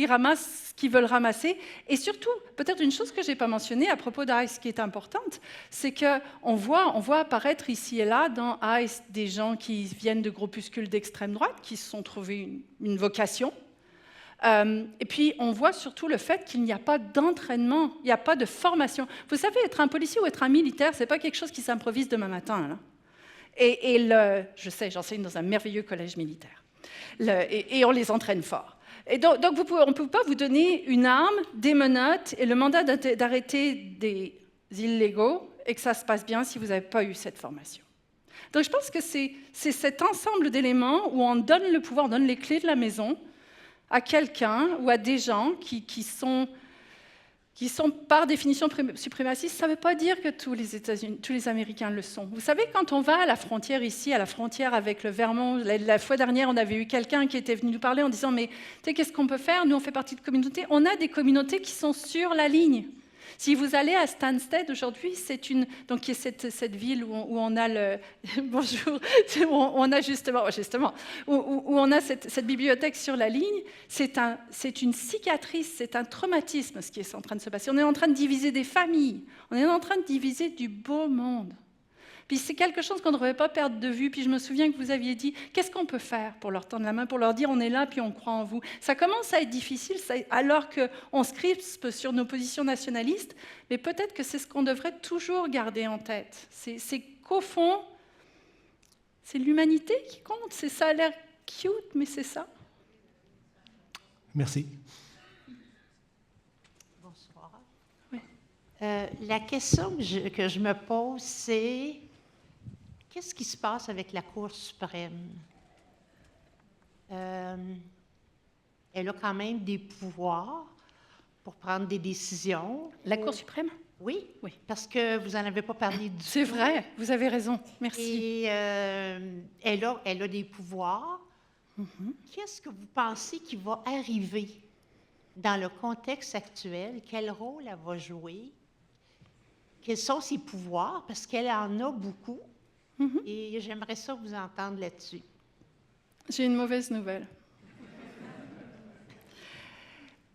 ramassent ce qu'ils veulent ramasser. Et surtout, peut-être une chose que je n'ai pas mentionnée à propos d'ICE qui est importante, c'est qu'on voit apparaître ici et là dans ICE des gens qui viennent de groupuscules d'extrême droite, qui se sont trouvés une vocation. Et puis, on voit surtout le fait qu'il n'y a pas d'entraînement, il n'y a pas de formation. Vous savez, être un policier ou être un militaire, ce n'est pas quelque chose qui s'improvise demain matin. Là. Je sais, j'enseigne dans un merveilleux collège militaire. Et on les entraîne fort. Et donc on ne peut pas vous donner une arme, des menottes et le mandat d'arrêter des illégaux et que ça se passe bien si vous n'avez pas eu cette formation. Donc, je pense que c'est cet ensemble d'éléments où on donne le pouvoir, on donne les clés de la maison à quelqu'un ou à des gens qui sont par définition suprémacistes. Ça ne veut pas dire que tous les Américains le sont. Vous savez, quand on va à la frontière ici, à la frontière avec le Vermont, la fois dernière, on avait eu quelqu'un qui était venu nous parler en disant « Mais tu sais, qu'est-ce qu'on peut faire? Nous, on fait partie de communautés. On a des communautés qui sont sur la ligne. » Si vous allez à Stansted aujourd'hui, donc qui est cette ville où on a le bonjour, où on a justement où on a cette bibliothèque sur la ligne, c'est une cicatrice, c'est un traumatisme ce qui est en train de se passer. On est en train de diviser des familles, on est en train de diviser du beau monde. Puis c'est quelque chose qu'on ne devrait pas perdre de vue. Puis je me souviens que vous aviez dit, qu'est-ce qu'on peut faire pour leur tendre la main, pour leur dire on est là, puis on croit en vous. Ça commence à être difficile alors qu'on se crispe sur nos positions nationalistes, mais peut-être que c'est ce qu'on devrait toujours garder en tête. C'est qu'au fond, c'est l'humanité qui compte. Ça a l'air cute, mais c'est ça. Merci. Bonsoir. Oui. La question que je me pose, c'est qu'est-ce qui se passe avec la Cour suprême? Elle a quand même des pouvoirs pour prendre des décisions. La Cour suprême? Oui, parce que vous n'en avez pas parlé du tout. C'est vrai, vous avez raison, merci. Et elle a des pouvoirs. Qu'est-ce que vous pensez qui va arriver dans le contexte actuel? Quel rôle elle va jouer? Quels sont ses pouvoirs? Parce qu'elle en a beaucoup. Et j'aimerais ça vous entendre là-dessus. J'ai une mauvaise nouvelle.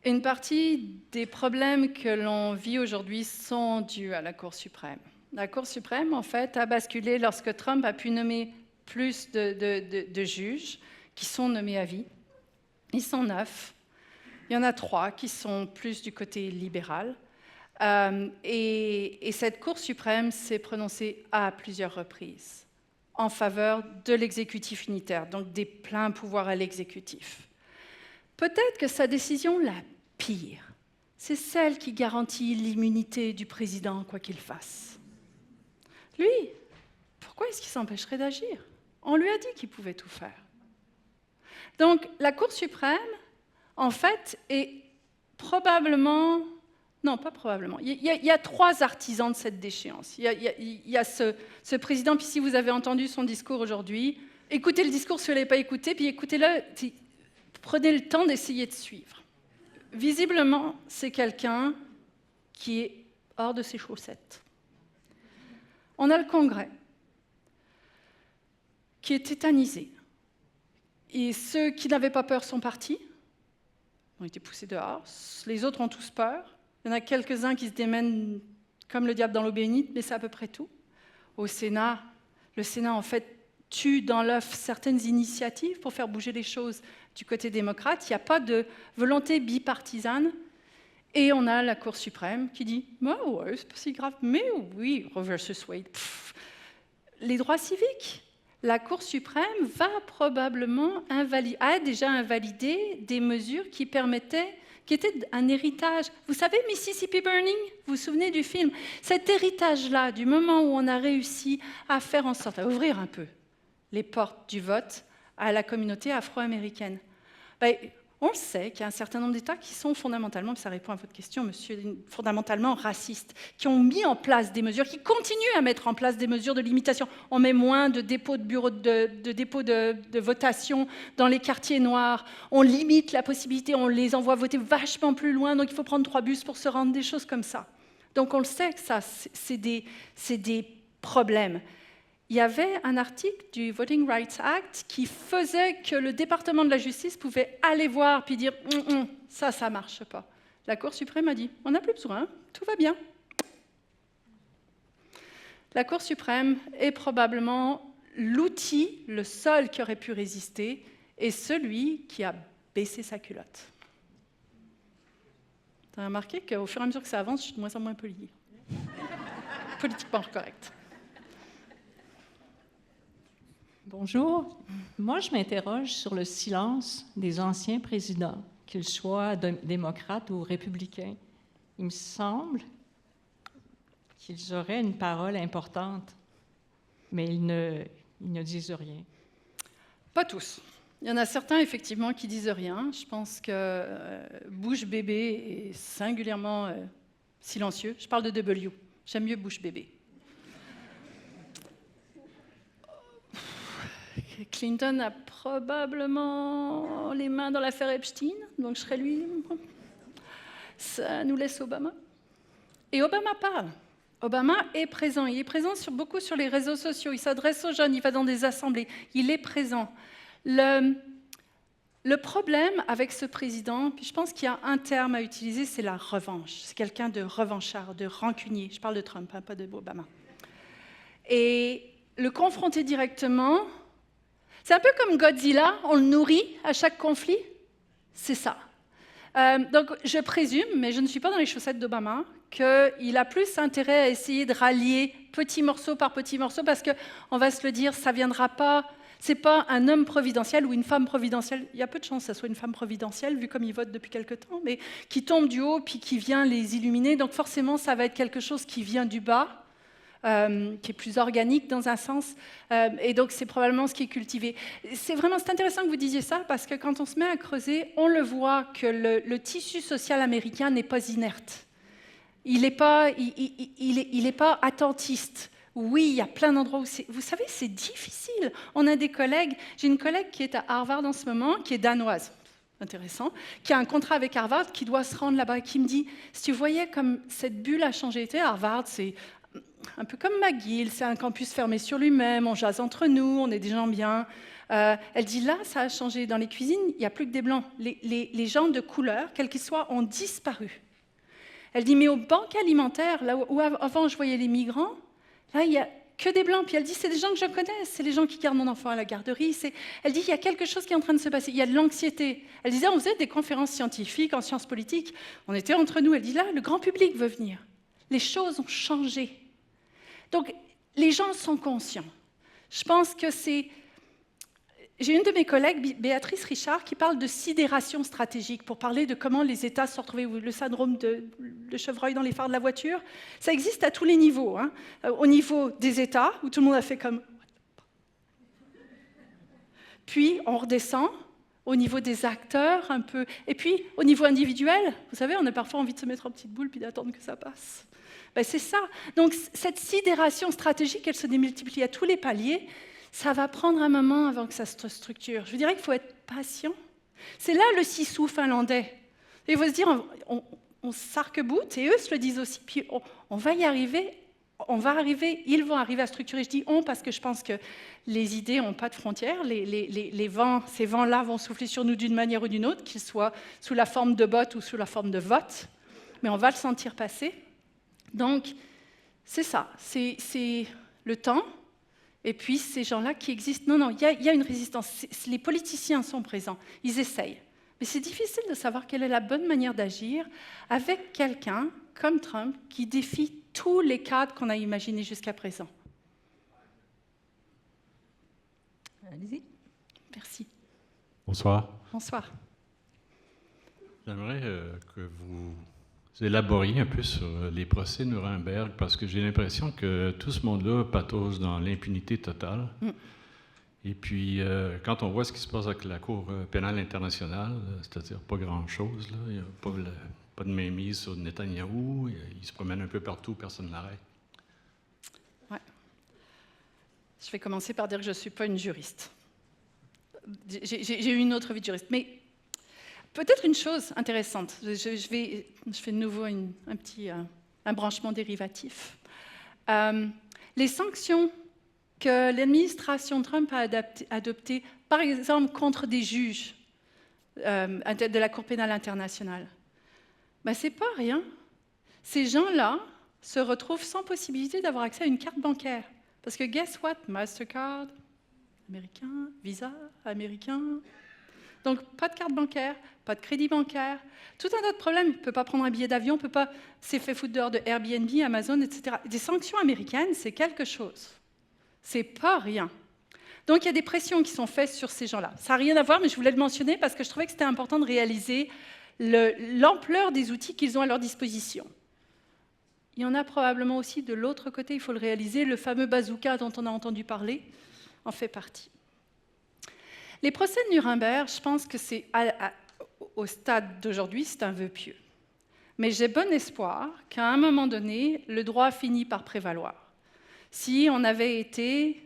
Une partie des problèmes que l'on vit aujourd'hui sont dus à la Cour suprême. La Cour suprême, en fait, a basculé lorsque Trump a pu nommer plus de juges qui sont nommés à vie. Ils sont 9. Il y en a 3 qui sont plus du côté libéral. Et cette Cour suprême s'est prononcée à plusieurs reprises en faveur de l'exécutif unitaire, donc des pleins pouvoirs à l'exécutif. Peut-être que sa décision la pire, c'est celle qui garantit l'immunité du président, quoi qu'il fasse. Lui, pourquoi est-ce qu'il s'empêcherait d'agir? On lui a dit qu'il pouvait tout faire. Donc, la Cour suprême, en fait, est probablement... Non, pas probablement. Il y a 3 artisans de cette déchéance. Il y a ce président, puis si vous avez entendu son discours aujourd'hui, écoutez le discours si vous ne l'avez pas écouté, puis écoutez-le, prenez le temps d'essayer de suivre. Visiblement, c'est quelqu'un qui est hors de ses chaussettes. On a le Congrès, qui est tétanisé. Et ceux qui n'avaient pas peur sont partis, ont été poussés dehors. Les autres ont tous peur. Il y en a quelques-uns qui se démènent comme le diable dans l'eau bénite, mais c'est à peu près tout. Au Sénat, le Sénat, en fait, tue dans l'œuf certaines initiatives pour faire bouger les choses du côté démocrate. Il n'y a pas de volonté bipartisane. Et on a la Cour suprême qui dit « bah ouais, c'est pas si grave, mais oui, Roe versus Wade. » Les droits civiques. La Cour suprême va probablement a déjà invalidé des mesures qui étaient un héritage. Vous savez, Mississippi Burning, vous vous souvenez du film? Cet héritage-là, du moment où on a réussi à faire en sorte, à ouvrir un peu, les portes du vote à la communauté afro-américaine. Ben, on le sait qu'il y a un certain nombre d'États qui sont fondamentalement, ça répond à votre question, monsieur, fondamentalement racistes, qui ont mis en place des mesures, qui continuent à mettre en place des mesures de limitation. On met moins de dépôts de bureaux de dépôts de votation dans les quartiers noirs. On limite la possibilité, on les envoie voter vachement plus loin, donc il faut prendre 3 bus pour se rendre, des choses comme ça. Donc on le sait que ça, c'est des problèmes. Il y avait un article du Voting Rights Act qui faisait que le département de la justice pouvait aller voir puis dire ça ne marche pas. La Cour suprême a dit on n'a plus besoin, tout va bien. La Cour suprême est probablement l'outil, le seul qui aurait pu résister, et celui qui a baissé sa culotte. Tu as remarqué qu'au fur et à mesure que ça avance, je suis de moins en moins polie. Politiquement correcte. Bonjour. Moi, je m'interroge sur le silence des anciens présidents, qu'ils soient démocrates ou républicains. Il me semble qu'ils auraient une parole importante, mais ils ne disent rien. Pas tous. Il y en a certains, effectivement, qui disent rien. Je pense que Bush bébé est singulièrement silencieux. Je parle de W. J'aime mieux Bush bébé. Clinton a probablement les mains dans l'affaire Epstein, donc je serais lui. Ça nous laisse Obama. Et Obama parle. Obama est présent. Il est présent beaucoup sur les réseaux sociaux. Il s'adresse aux jeunes, il va dans des assemblées. Il est présent. Le problème avec ce président, puis je pense qu'il y a un terme à utiliser, c'est la revanche. C'est quelqu'un de revanchard, de rancunier. Je parle de Trump, hein, pas de Obama. Et le confronter directement, c'est un peu comme Godzilla, on le nourrit à chaque conflit. C'est ça. Donc je présume, mais je ne suis pas dans les chaussettes d'Obama, qu'il a plus intérêt à essayer de rallier petit morceau par petit morceau, parce qu'on va se le dire, ça ne viendra pas. Ce n'est pas un homme providentiel ou une femme providentielle. Il y a peu de chances que ce soit une femme providentielle, vu comme ils votent depuis quelque temps, mais qui tombe du haut puis qui vient les illuminer. Donc forcément, ça va être quelque chose qui vient du bas, qui est plus organique dans un sens. Et donc, c'est probablement ce qui est cultivé. C'est intéressant que vous disiez ça, parce que quand on se met à creuser, on le voit que le tissu social américain n'est pas inerte. Il n'est pas attentiste. Oui, il y a plein d'endroits où vous savez, c'est difficile. On a des collègues, j'ai une collègue qui est à Harvard en ce moment, qui est danoise, intéressant, qui a un contrat avec Harvard, qui doit se rendre là-bas, et qui me dit, si tu voyais comme cette bulle a changé, Harvard, c'est un peu comme McGill, c'est un campus fermé sur lui-même, on jase entre nous, on est des gens bien. Elle dit, là, ça a changé. Dans les cuisines, il n'y a plus que des blancs. Les gens de couleur, quels qu'ils soient, ont disparu. Elle dit, mais aux banques alimentaires, là où avant je voyais les migrants, là, il n'y a que des blancs. Puis elle dit, c'est des gens que je connais, c'est les gens qui gardent mon enfant à la garderie. Elle dit, il y a quelque chose qui est en train de se passer, il y a de l'anxiété. Elle disait, on faisait des conférences scientifiques, en sciences politiques, on était entre nous. Elle dit, là, le grand public veut venir. Les choses ont changé. Donc, les gens sont conscients. Je pense que c'est... J'ai une de mes collègues, Béatrice Richard, qui parle de sidération stratégique pour parler de comment les États se sont retrouvés, le syndrome de chevreuil dans les phares de la voiture. Ça existe à tous les niveaux. Hein. Au niveau des États, où tout le monde a fait comme... Puis, on redescend au niveau des acteurs, un peu. Et puis, au niveau individuel, vous savez, on a parfois envie de se mettre en petite boule puis d'attendre que ça passe. Ben, c'est ça. Donc, cette sidération stratégique, elle se démultiplie à tous les paliers. Ça va prendre un moment avant que ça se structure. Je vous dirais qu'il faut être patient. C'est là le sissou finlandais. Et il faut se dire, on s'arc-boute, et eux se le disent aussi, puis on va y arriver, ils vont arriver à structurer. Je dis on parce que je pense que les idées n'ont pas de frontières. Les vents, ces vents-là vont souffler sur nous d'une manière ou d'une autre, qu'ils soient sous la forme de bottes ou sous la forme de vote, mais on va le sentir passer. Donc, c'est ça, c'est le temps. Et puis, ces gens-là qui existent, non, il y a une résistance. Les politiciens sont présents, ils essayent. Mais c'est difficile de savoir quelle est la bonne manière d'agir avec quelqu'un comme Trump qui défie tous les cadres qu'on a imaginés jusqu'à présent. Allez-y. Merci. Bonsoir. Bonsoir. J'aimerais que vous élaboriez un peu sur les procès Nuremberg, parce que j'ai l'impression que tout ce monde-là patauge dans l'impunité totale. Et puis, quand on voit ce qui se passe avec la Cour pénale internationale, c'est-à-dire pas grand-chose, il n'y a pas de mainmise sur Netanyahou, il se promène un peu partout, personne ne l'arrête. Ouais. Je vais commencer par dire que je ne suis pas une juriste. J'ai eu une autre vie de juriste. Mais peut-être une chose intéressante, je fais de nouveau un branchement dérivatif. Les sanctions que l'administration Trump a adoptées, par exemple contre des juges de la Cour pénale internationale, ben, ce n'est pas rien. Ces gens-là se retrouvent sans possibilité d'avoir accès à une carte bancaire. Parce que guess what? Mastercard, américain, Visa, américain. Donc, pas de carte bancaire, pas de crédit bancaire, tout un tas de problèmes. Il ne peut pas prendre un billet d'avion, s'est fait foutre dehors de Airbnb, Amazon, etc. Des sanctions américaines, c'est quelque chose. C'est pas rien. Donc, il y a des pressions qui sont faites sur ces gens-là. Ça n'a rien à voir, mais je voulais le mentionner parce que je trouvais que c'était important de réaliser l'ampleur des outils qu'ils ont à leur disposition. Il y en a probablement aussi de l'autre côté, il faut le réaliser, le fameux bazooka dont on a entendu parler en fait partie. Les procès de Nuremberg, je pense que c'est au stade d'aujourd'hui, c'est un vœu pieux. Mais j'ai bon espoir qu'à un moment donné, le droit finit par prévaloir. Si on avait été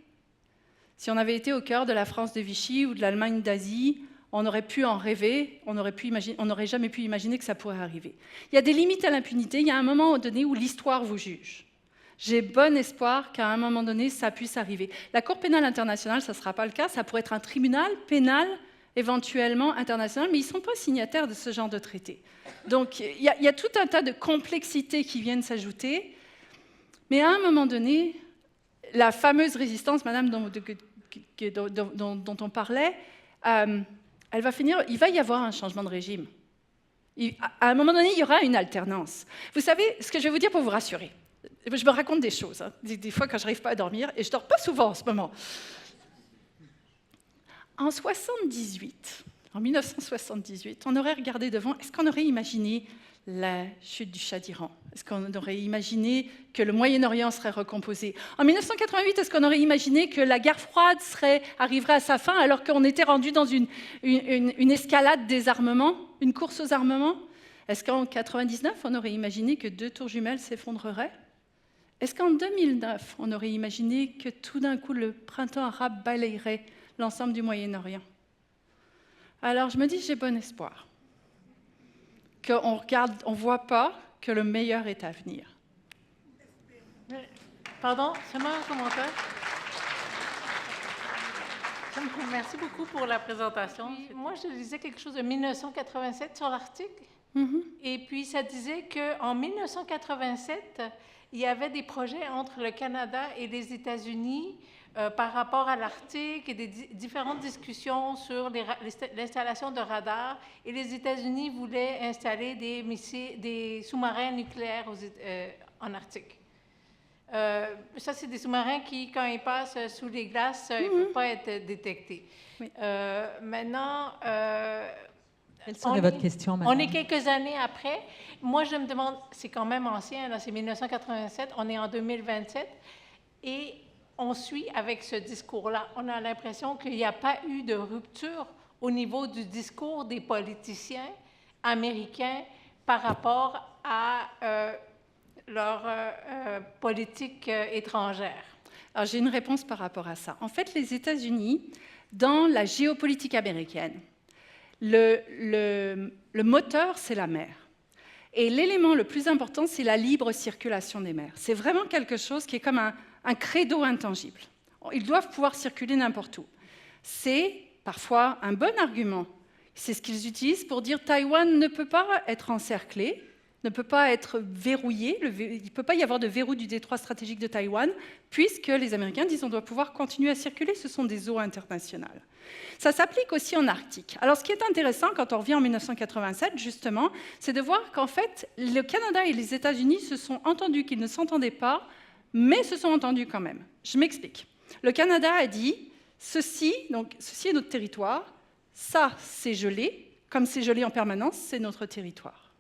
au cœur de la France de Vichy ou de l'Allemagne d'Asie, on aurait pu en rêver, on n'aurait jamais pu imaginer que ça pourrait arriver. Il y a des limites à l'impunité, il y a un moment donné où l'histoire vous juge. J'ai bon espoir qu'à un moment donné, ça puisse arriver. La Cour pénale internationale, ça ne sera pas le cas, ça pourrait être un tribunal pénal éventuellement international, mais ils ne sont pas signataires de ce genre de traité. Donc, il y a tout un tas de complexités qui viennent s'ajouter, mais à un moment donné, la fameuse résistance, madame, dont on parlait, elle va finir, il va y avoir un changement de régime. À un moment donné, il y aura une alternance. Vous savez, ce que je vais vous dire pour vous rassurer, je me raconte des choses, hein, des fois quand je n'arrive pas à dormir, et je ne dors pas souvent en ce moment. En 1978, on aurait regardé devant, est-ce qu'on aurait imaginé la chute du Shah d'Iran? Est-ce qu'on aurait imaginé que le Moyen-Orient serait recomposé? En 1988, est-ce qu'on aurait imaginé que la guerre froide arriverait à sa fin alors qu'on était rendu dans une escalade des armements, une course aux armements? Est-ce qu'en 1999, on aurait imaginé que 2 tours jumelles s'effondreraient? Est-ce qu'en 2009, on aurait imaginé que tout d'un coup, le printemps arabe balayerait l'ensemble du Moyen-Orient? Alors, je me dis, j'ai bon espoir qu'on regarde, on ne voit pas que le meilleur est à venir. Pardon, seulement un commentaire. Merci beaucoup pour la présentation. Moi, je lisais quelque chose de 1987 sur l'article. Et puis, ça disait qu'en 1987, il y avait des projets entre le Canada et les États-Unis par rapport à l'Arctique et des différentes discussions sur l'installation de radars. Et les États-Unis voulaient installer des sous-marins nucléaires en Arctique. Ça, c'est des sous-marins qui, quand ils passent sous les glaces, ils ne peuvent pas être détectés. Oui. Maintenant... Quelle serait votre question, madame? On est quelques années après. Moi, je me demande, c'est quand même ancien, là, c'est 1987, on est en 2027, et on suit avec ce discours-là. On a l'impression qu'il n'y a pas eu de rupture au niveau du discours des politiciens américains par rapport à leur politique étrangère. Alors, j'ai une réponse par rapport à ça. En fait, les États-Unis, dans la géopolitique américaine, le moteur, c'est la mer. Et l'élément le plus important, c'est la libre circulation des mers. C'est vraiment quelque chose qui est comme un credo intangible. Ils doivent pouvoir circuler n'importe où. C'est parfois un bon argument. C'est ce qu'ils utilisent pour dire Taïwan ne peut pas être encerclé, ne peut pas être verrouillé, il ne peut pas y avoir de verrou du détroit stratégique de Taïwan, puisque les Américains disent qu'on doit pouvoir continuer à circuler, ce sont des eaux internationales. Ça s'applique aussi en Arctique. Alors, ce qui est intéressant quand on revient en 1987, justement, c'est de voir qu'en fait, le Canada et les États-Unis se sont entendus qu'ils ne s'entendaient pas, mais se sont entendus quand même. Je m'explique. Le Canada a dit, ceci est notre territoire, ça, c'est gelé, comme c'est gelé en permanence, c'est notre territoire.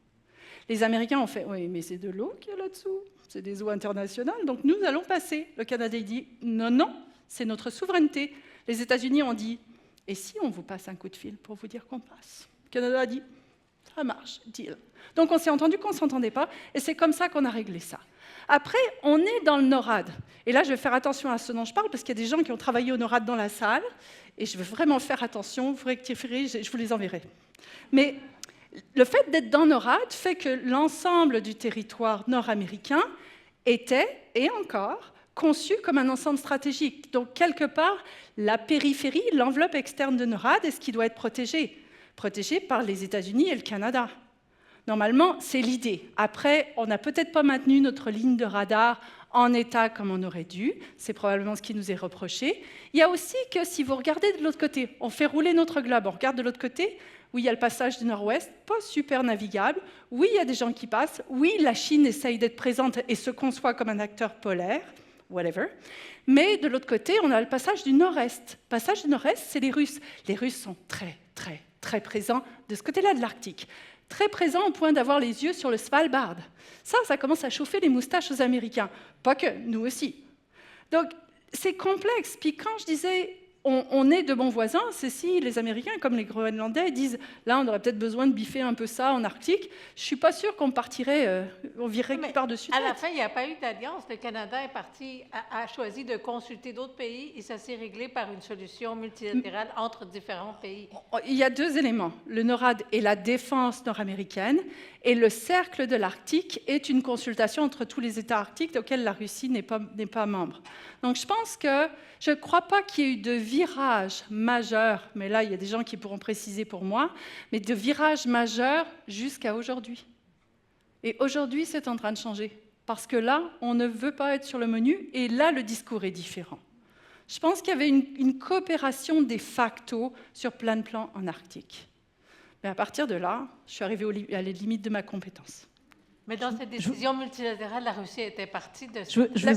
Les Américains ont fait, oui, mais c'est de l'eau qu'il y a là-dessous, c'est des eaux internationales, donc nous allons passer. Le Canada dit, non, non, c'est notre souveraineté. Les États-Unis ont dit « Et si on vous passe un coup de fil pour vous dire qu'on passe ?» Le Canada a dit « Ça marche, deal. » Donc on s'est entendu qu'on ne s'entendait pas, et c'est comme ça qu'on a réglé ça. Après, on est dans le NORAD. Et là, je vais faire attention à ce dont je parle, parce qu'il y a des gens qui ont travaillé au NORAD dans la salle, et je veux vraiment faire attention, vous rectifierez, je vous les enverrai. Mais le fait d'être dans NORAD fait que l'ensemble du territoire nord-américain était, et encore, conçu comme un ensemble stratégique. Donc, quelque part, la périphérie, l'enveloppe externe de NORAD est ce qui doit être protégé par les États-Unis et le Canada. Normalement, c'est l'idée. Après, on n'a peut-être pas maintenu notre ligne de radar en état comme on aurait dû. C'est probablement ce qui nous est reproché. Il y a aussi que si vous regardez de l'autre côté, on fait rouler notre globe, on regarde de l'autre côté, oui, il y a le passage du Nord-Ouest, pas super navigable. Oui, il y a des gens qui passent. Oui, la Chine essaye d'être présente et se conçoit comme un acteur polaire, whatever. Mais de l'autre côté, on a le passage du Nord-Est. Le passage du Nord-Est, c'est les Russes. Les Russes sont très, très, très présents de ce côté-là de l'Arctique. Très présent au point d'avoir les yeux sur le Svalbard. Ça commence à chauffer les moustaches aux Américains. Pas que, nous aussi. Donc, c'est complexe. Puis quand je disais, on est de bons voisins, c'est si les Américains, comme les Groenlandais, disent, là, on aurait peut-être besoin de biffer un peu ça en Arctique, je ne suis pas sûre qu'on partirait, on virerait par-dessus. À la fin, il n'y a pas eu d'alliance. Le Canada est parti, a choisi de consulter d'autres pays et ça s'est réglé par une solution multilatérale entre différents pays. Il y a deux éléments. Le NORAD est la défense nord-américaine et le cercle de l'Arctique est une consultation entre tous les États arctiques auxquels la Russie n'est pas membre. Donc je pense que je ne crois pas qu'il y ait eu de virage majeur, mais là il y a des gens qui pourront préciser pour moi, mais de virage majeur jusqu'à aujourd'hui. Et aujourd'hui c'est en train de changer, parce que là on ne veut pas être sur le menu et là le discours est différent. Je pense qu'il y avait une coopération de facto sur plein de plans en Arctique. Mais à partir de là, je suis arrivée à la limite de ma compétence. Mais dans cette décision multilatérale, la Russie était partie de...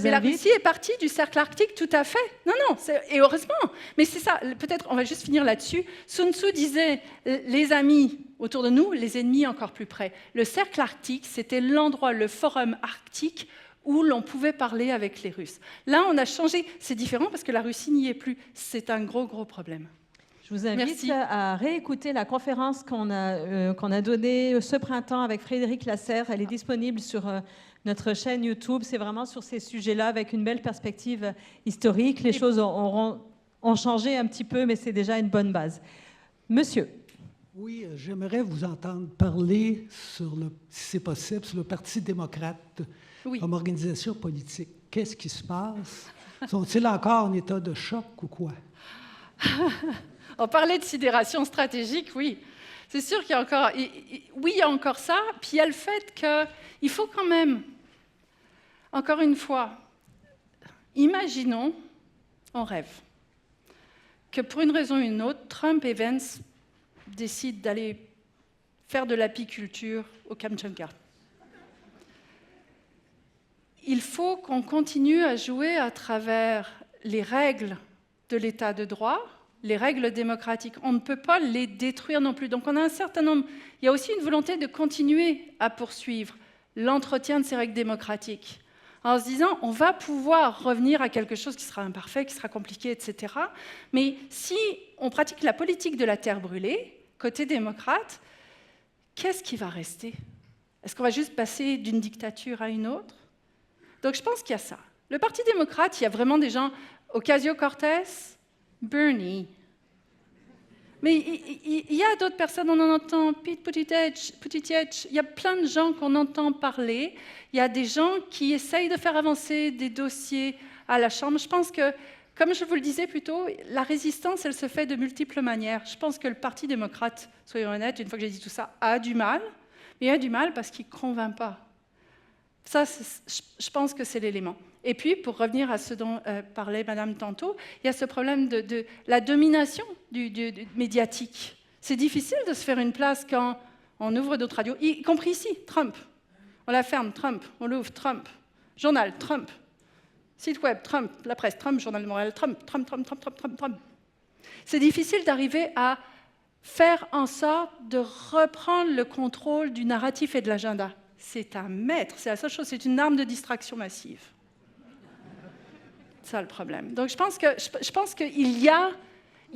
La Russie est partie du cercle arctique, tout à fait. Non, et heureusement. Mais c'est ça, peut-être, on va juste finir là-dessus. Sun Tzu disait, les amis autour de nous, les ennemis encore plus près. Le cercle arctique, c'était l'endroit, le forum arctique, où l'on pouvait parler avec les Russes. Là, on a changé. C'est différent parce que la Russie n'y est plus. C'est un gros, gros problème. Je vous invite à réécouter la conférence qu'on a donnée ce printemps avec Frédéric Lasserre. Elle est disponible sur notre chaîne YouTube. C'est vraiment sur ces sujets-là, avec une belle perspective historique. Les choses ont changé un petit peu, mais c'est déjà une bonne base. Monsieur. Oui, j'aimerais vous entendre parler, si c'est possible, sur le Parti démocrate comme organisation politique. Qu'est-ce qui se passe? Sont-ils encore en état de choc ou quoi? On parlait de sidération stratégique, oui. C'est sûr qu'il y a encore... Oui, il y a encore ça. Puis il y a le fait qu'il faut quand même, encore une fois, imaginons, on rêve, que pour une raison ou une autre, Trump et Vance décident d'aller faire de l'apiculture au Kamtchatka. Il faut qu'on continue à jouer à travers les règles de l'État de droit, les règles démocratiques. On ne peut pas les détruire non plus. Donc on a un certain nombre... Il y a aussi une volonté de continuer à poursuivre l'entretien de ces règles démocratiques, en se disant on va pouvoir revenir à quelque chose qui sera imparfait, qui sera compliqué, etc. Mais si on pratique la politique de la terre brûlée, côté démocrate, qu'est-ce qui va rester? Est-ce qu'on va juste passer d'une dictature à une autre? Donc je pense qu'il y a ça. Le Parti démocrate, il y a vraiment des gens... Ocasio-Cortez, Bernie. Mais il y a d'autres personnes, on en entend, Pete Buttigieg, il y a plein de gens qu'on entend parler. Il y a des gens qui essayent de faire avancer des dossiers à la Chambre. Je pense que, comme je vous le disais plus tôt, la résistance, elle se fait de multiples manières. Je pense que le Parti démocrate, soyons honnêtes, une fois que j'ai dit tout ça, a du mal. Mais il a du mal parce qu'il ne convainc pas. Ça, je pense que c'est l'élément. Et puis, pour revenir à ce dont parlait Madame tantôt, il y a ce problème de la domination médiatique. C'est difficile de se faire une place quand on ouvre d'autres radios, y compris ici, Trump. On la ferme, Trump. On l'ouvre, Trump. Journal, Trump. Site web, Trump. La presse, Trump. Journal de Montréal, Trump. Trump. C'est difficile d'arriver à faire en sorte de reprendre le contrôle du narratif et de l'agenda. C'est un maître, c'est la seule chose, c'est une arme de distraction massive. ça le problème. Donc, je pense qu'il y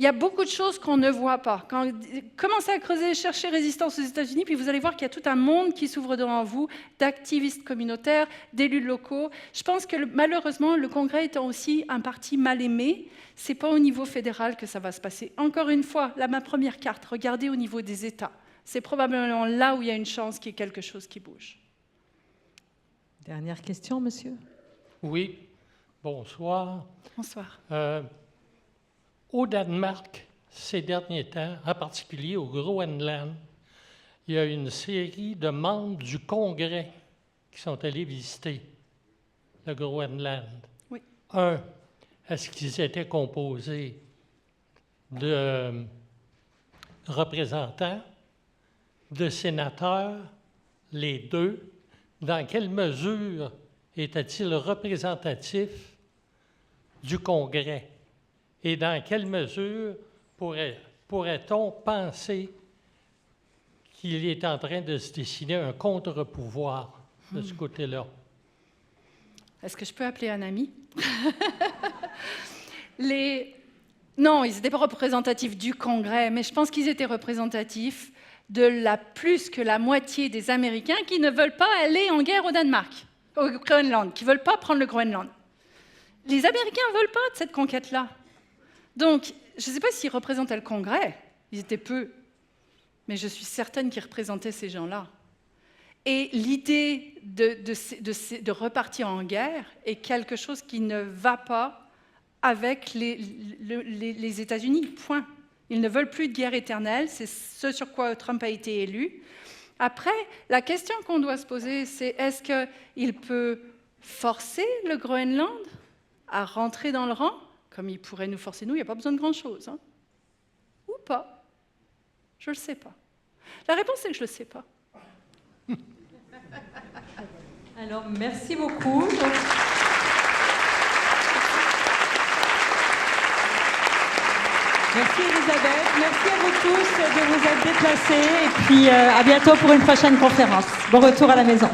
a beaucoup de choses qu'on ne voit pas. Commencez à creuser, cherchez résistance aux États-Unis, puis vous allez voir qu'il y a tout un monde qui s'ouvre devant vous, d'activistes communautaires, d'élus locaux. Je pense que malheureusement, le Congrès étant aussi un parti mal aimé, ce n'est pas au niveau fédéral que ça va se passer. Encore une fois, là, ma première carte, regardez au niveau des États. C'est probablement là où il y a une chance qu'il y ait quelque chose qui bouge. Dernière question, monsieur. Oui, bonsoir. Bonsoir. Au Danemark, ces derniers temps, en particulier au Groenland, il y a une série de membres du Congrès qui sont allés visiter le Groenland. Oui. Est-ce qu'ils étaient composés de représentants, de sénateurs, les deux? Dans quelle mesure était-il représentatif du Congrès? Et dans quelle mesure pourrait-on penser qu'il est en train de se dessiner un contre-pouvoir de ce côté-là? Est-ce que je peux appeler un ami? Non, ils n'étaient pas représentatifs du Congrès, mais je pense qu'ils étaient représentatifs de plus que la moitié des Américains qui ne veulent pas aller en guerre au Danemark, au Groenland, qui ne veulent pas prendre le Groenland. Les Américains ne veulent pas de cette conquête-là. Donc, je ne sais pas s'ils représentaient le Congrès, ils étaient peu, mais je suis certaine qu'ils représentaient ces gens-là. Et l'idée de repartir en guerre est quelque chose qui ne va pas avec les États-Unis, point. Ils ne veulent plus de guerre éternelle, c'est ce sur quoi Trump a été élu. Après, la question qu'on doit se poser, c'est est-ce qu'il peut forcer le Groenland à rentrer dans le rang, comme il pourrait nous forcer, nous, il n'y a pas besoin de grand-chose, hein? Ou pas? Je ne le sais pas. La réponse, c'est que je ne le sais pas. Alors, merci beaucoup. Merci Elisabeth, merci à vous tous de vous être déplacés et puis à bientôt pour une prochaine conférence. Bon retour à la maison.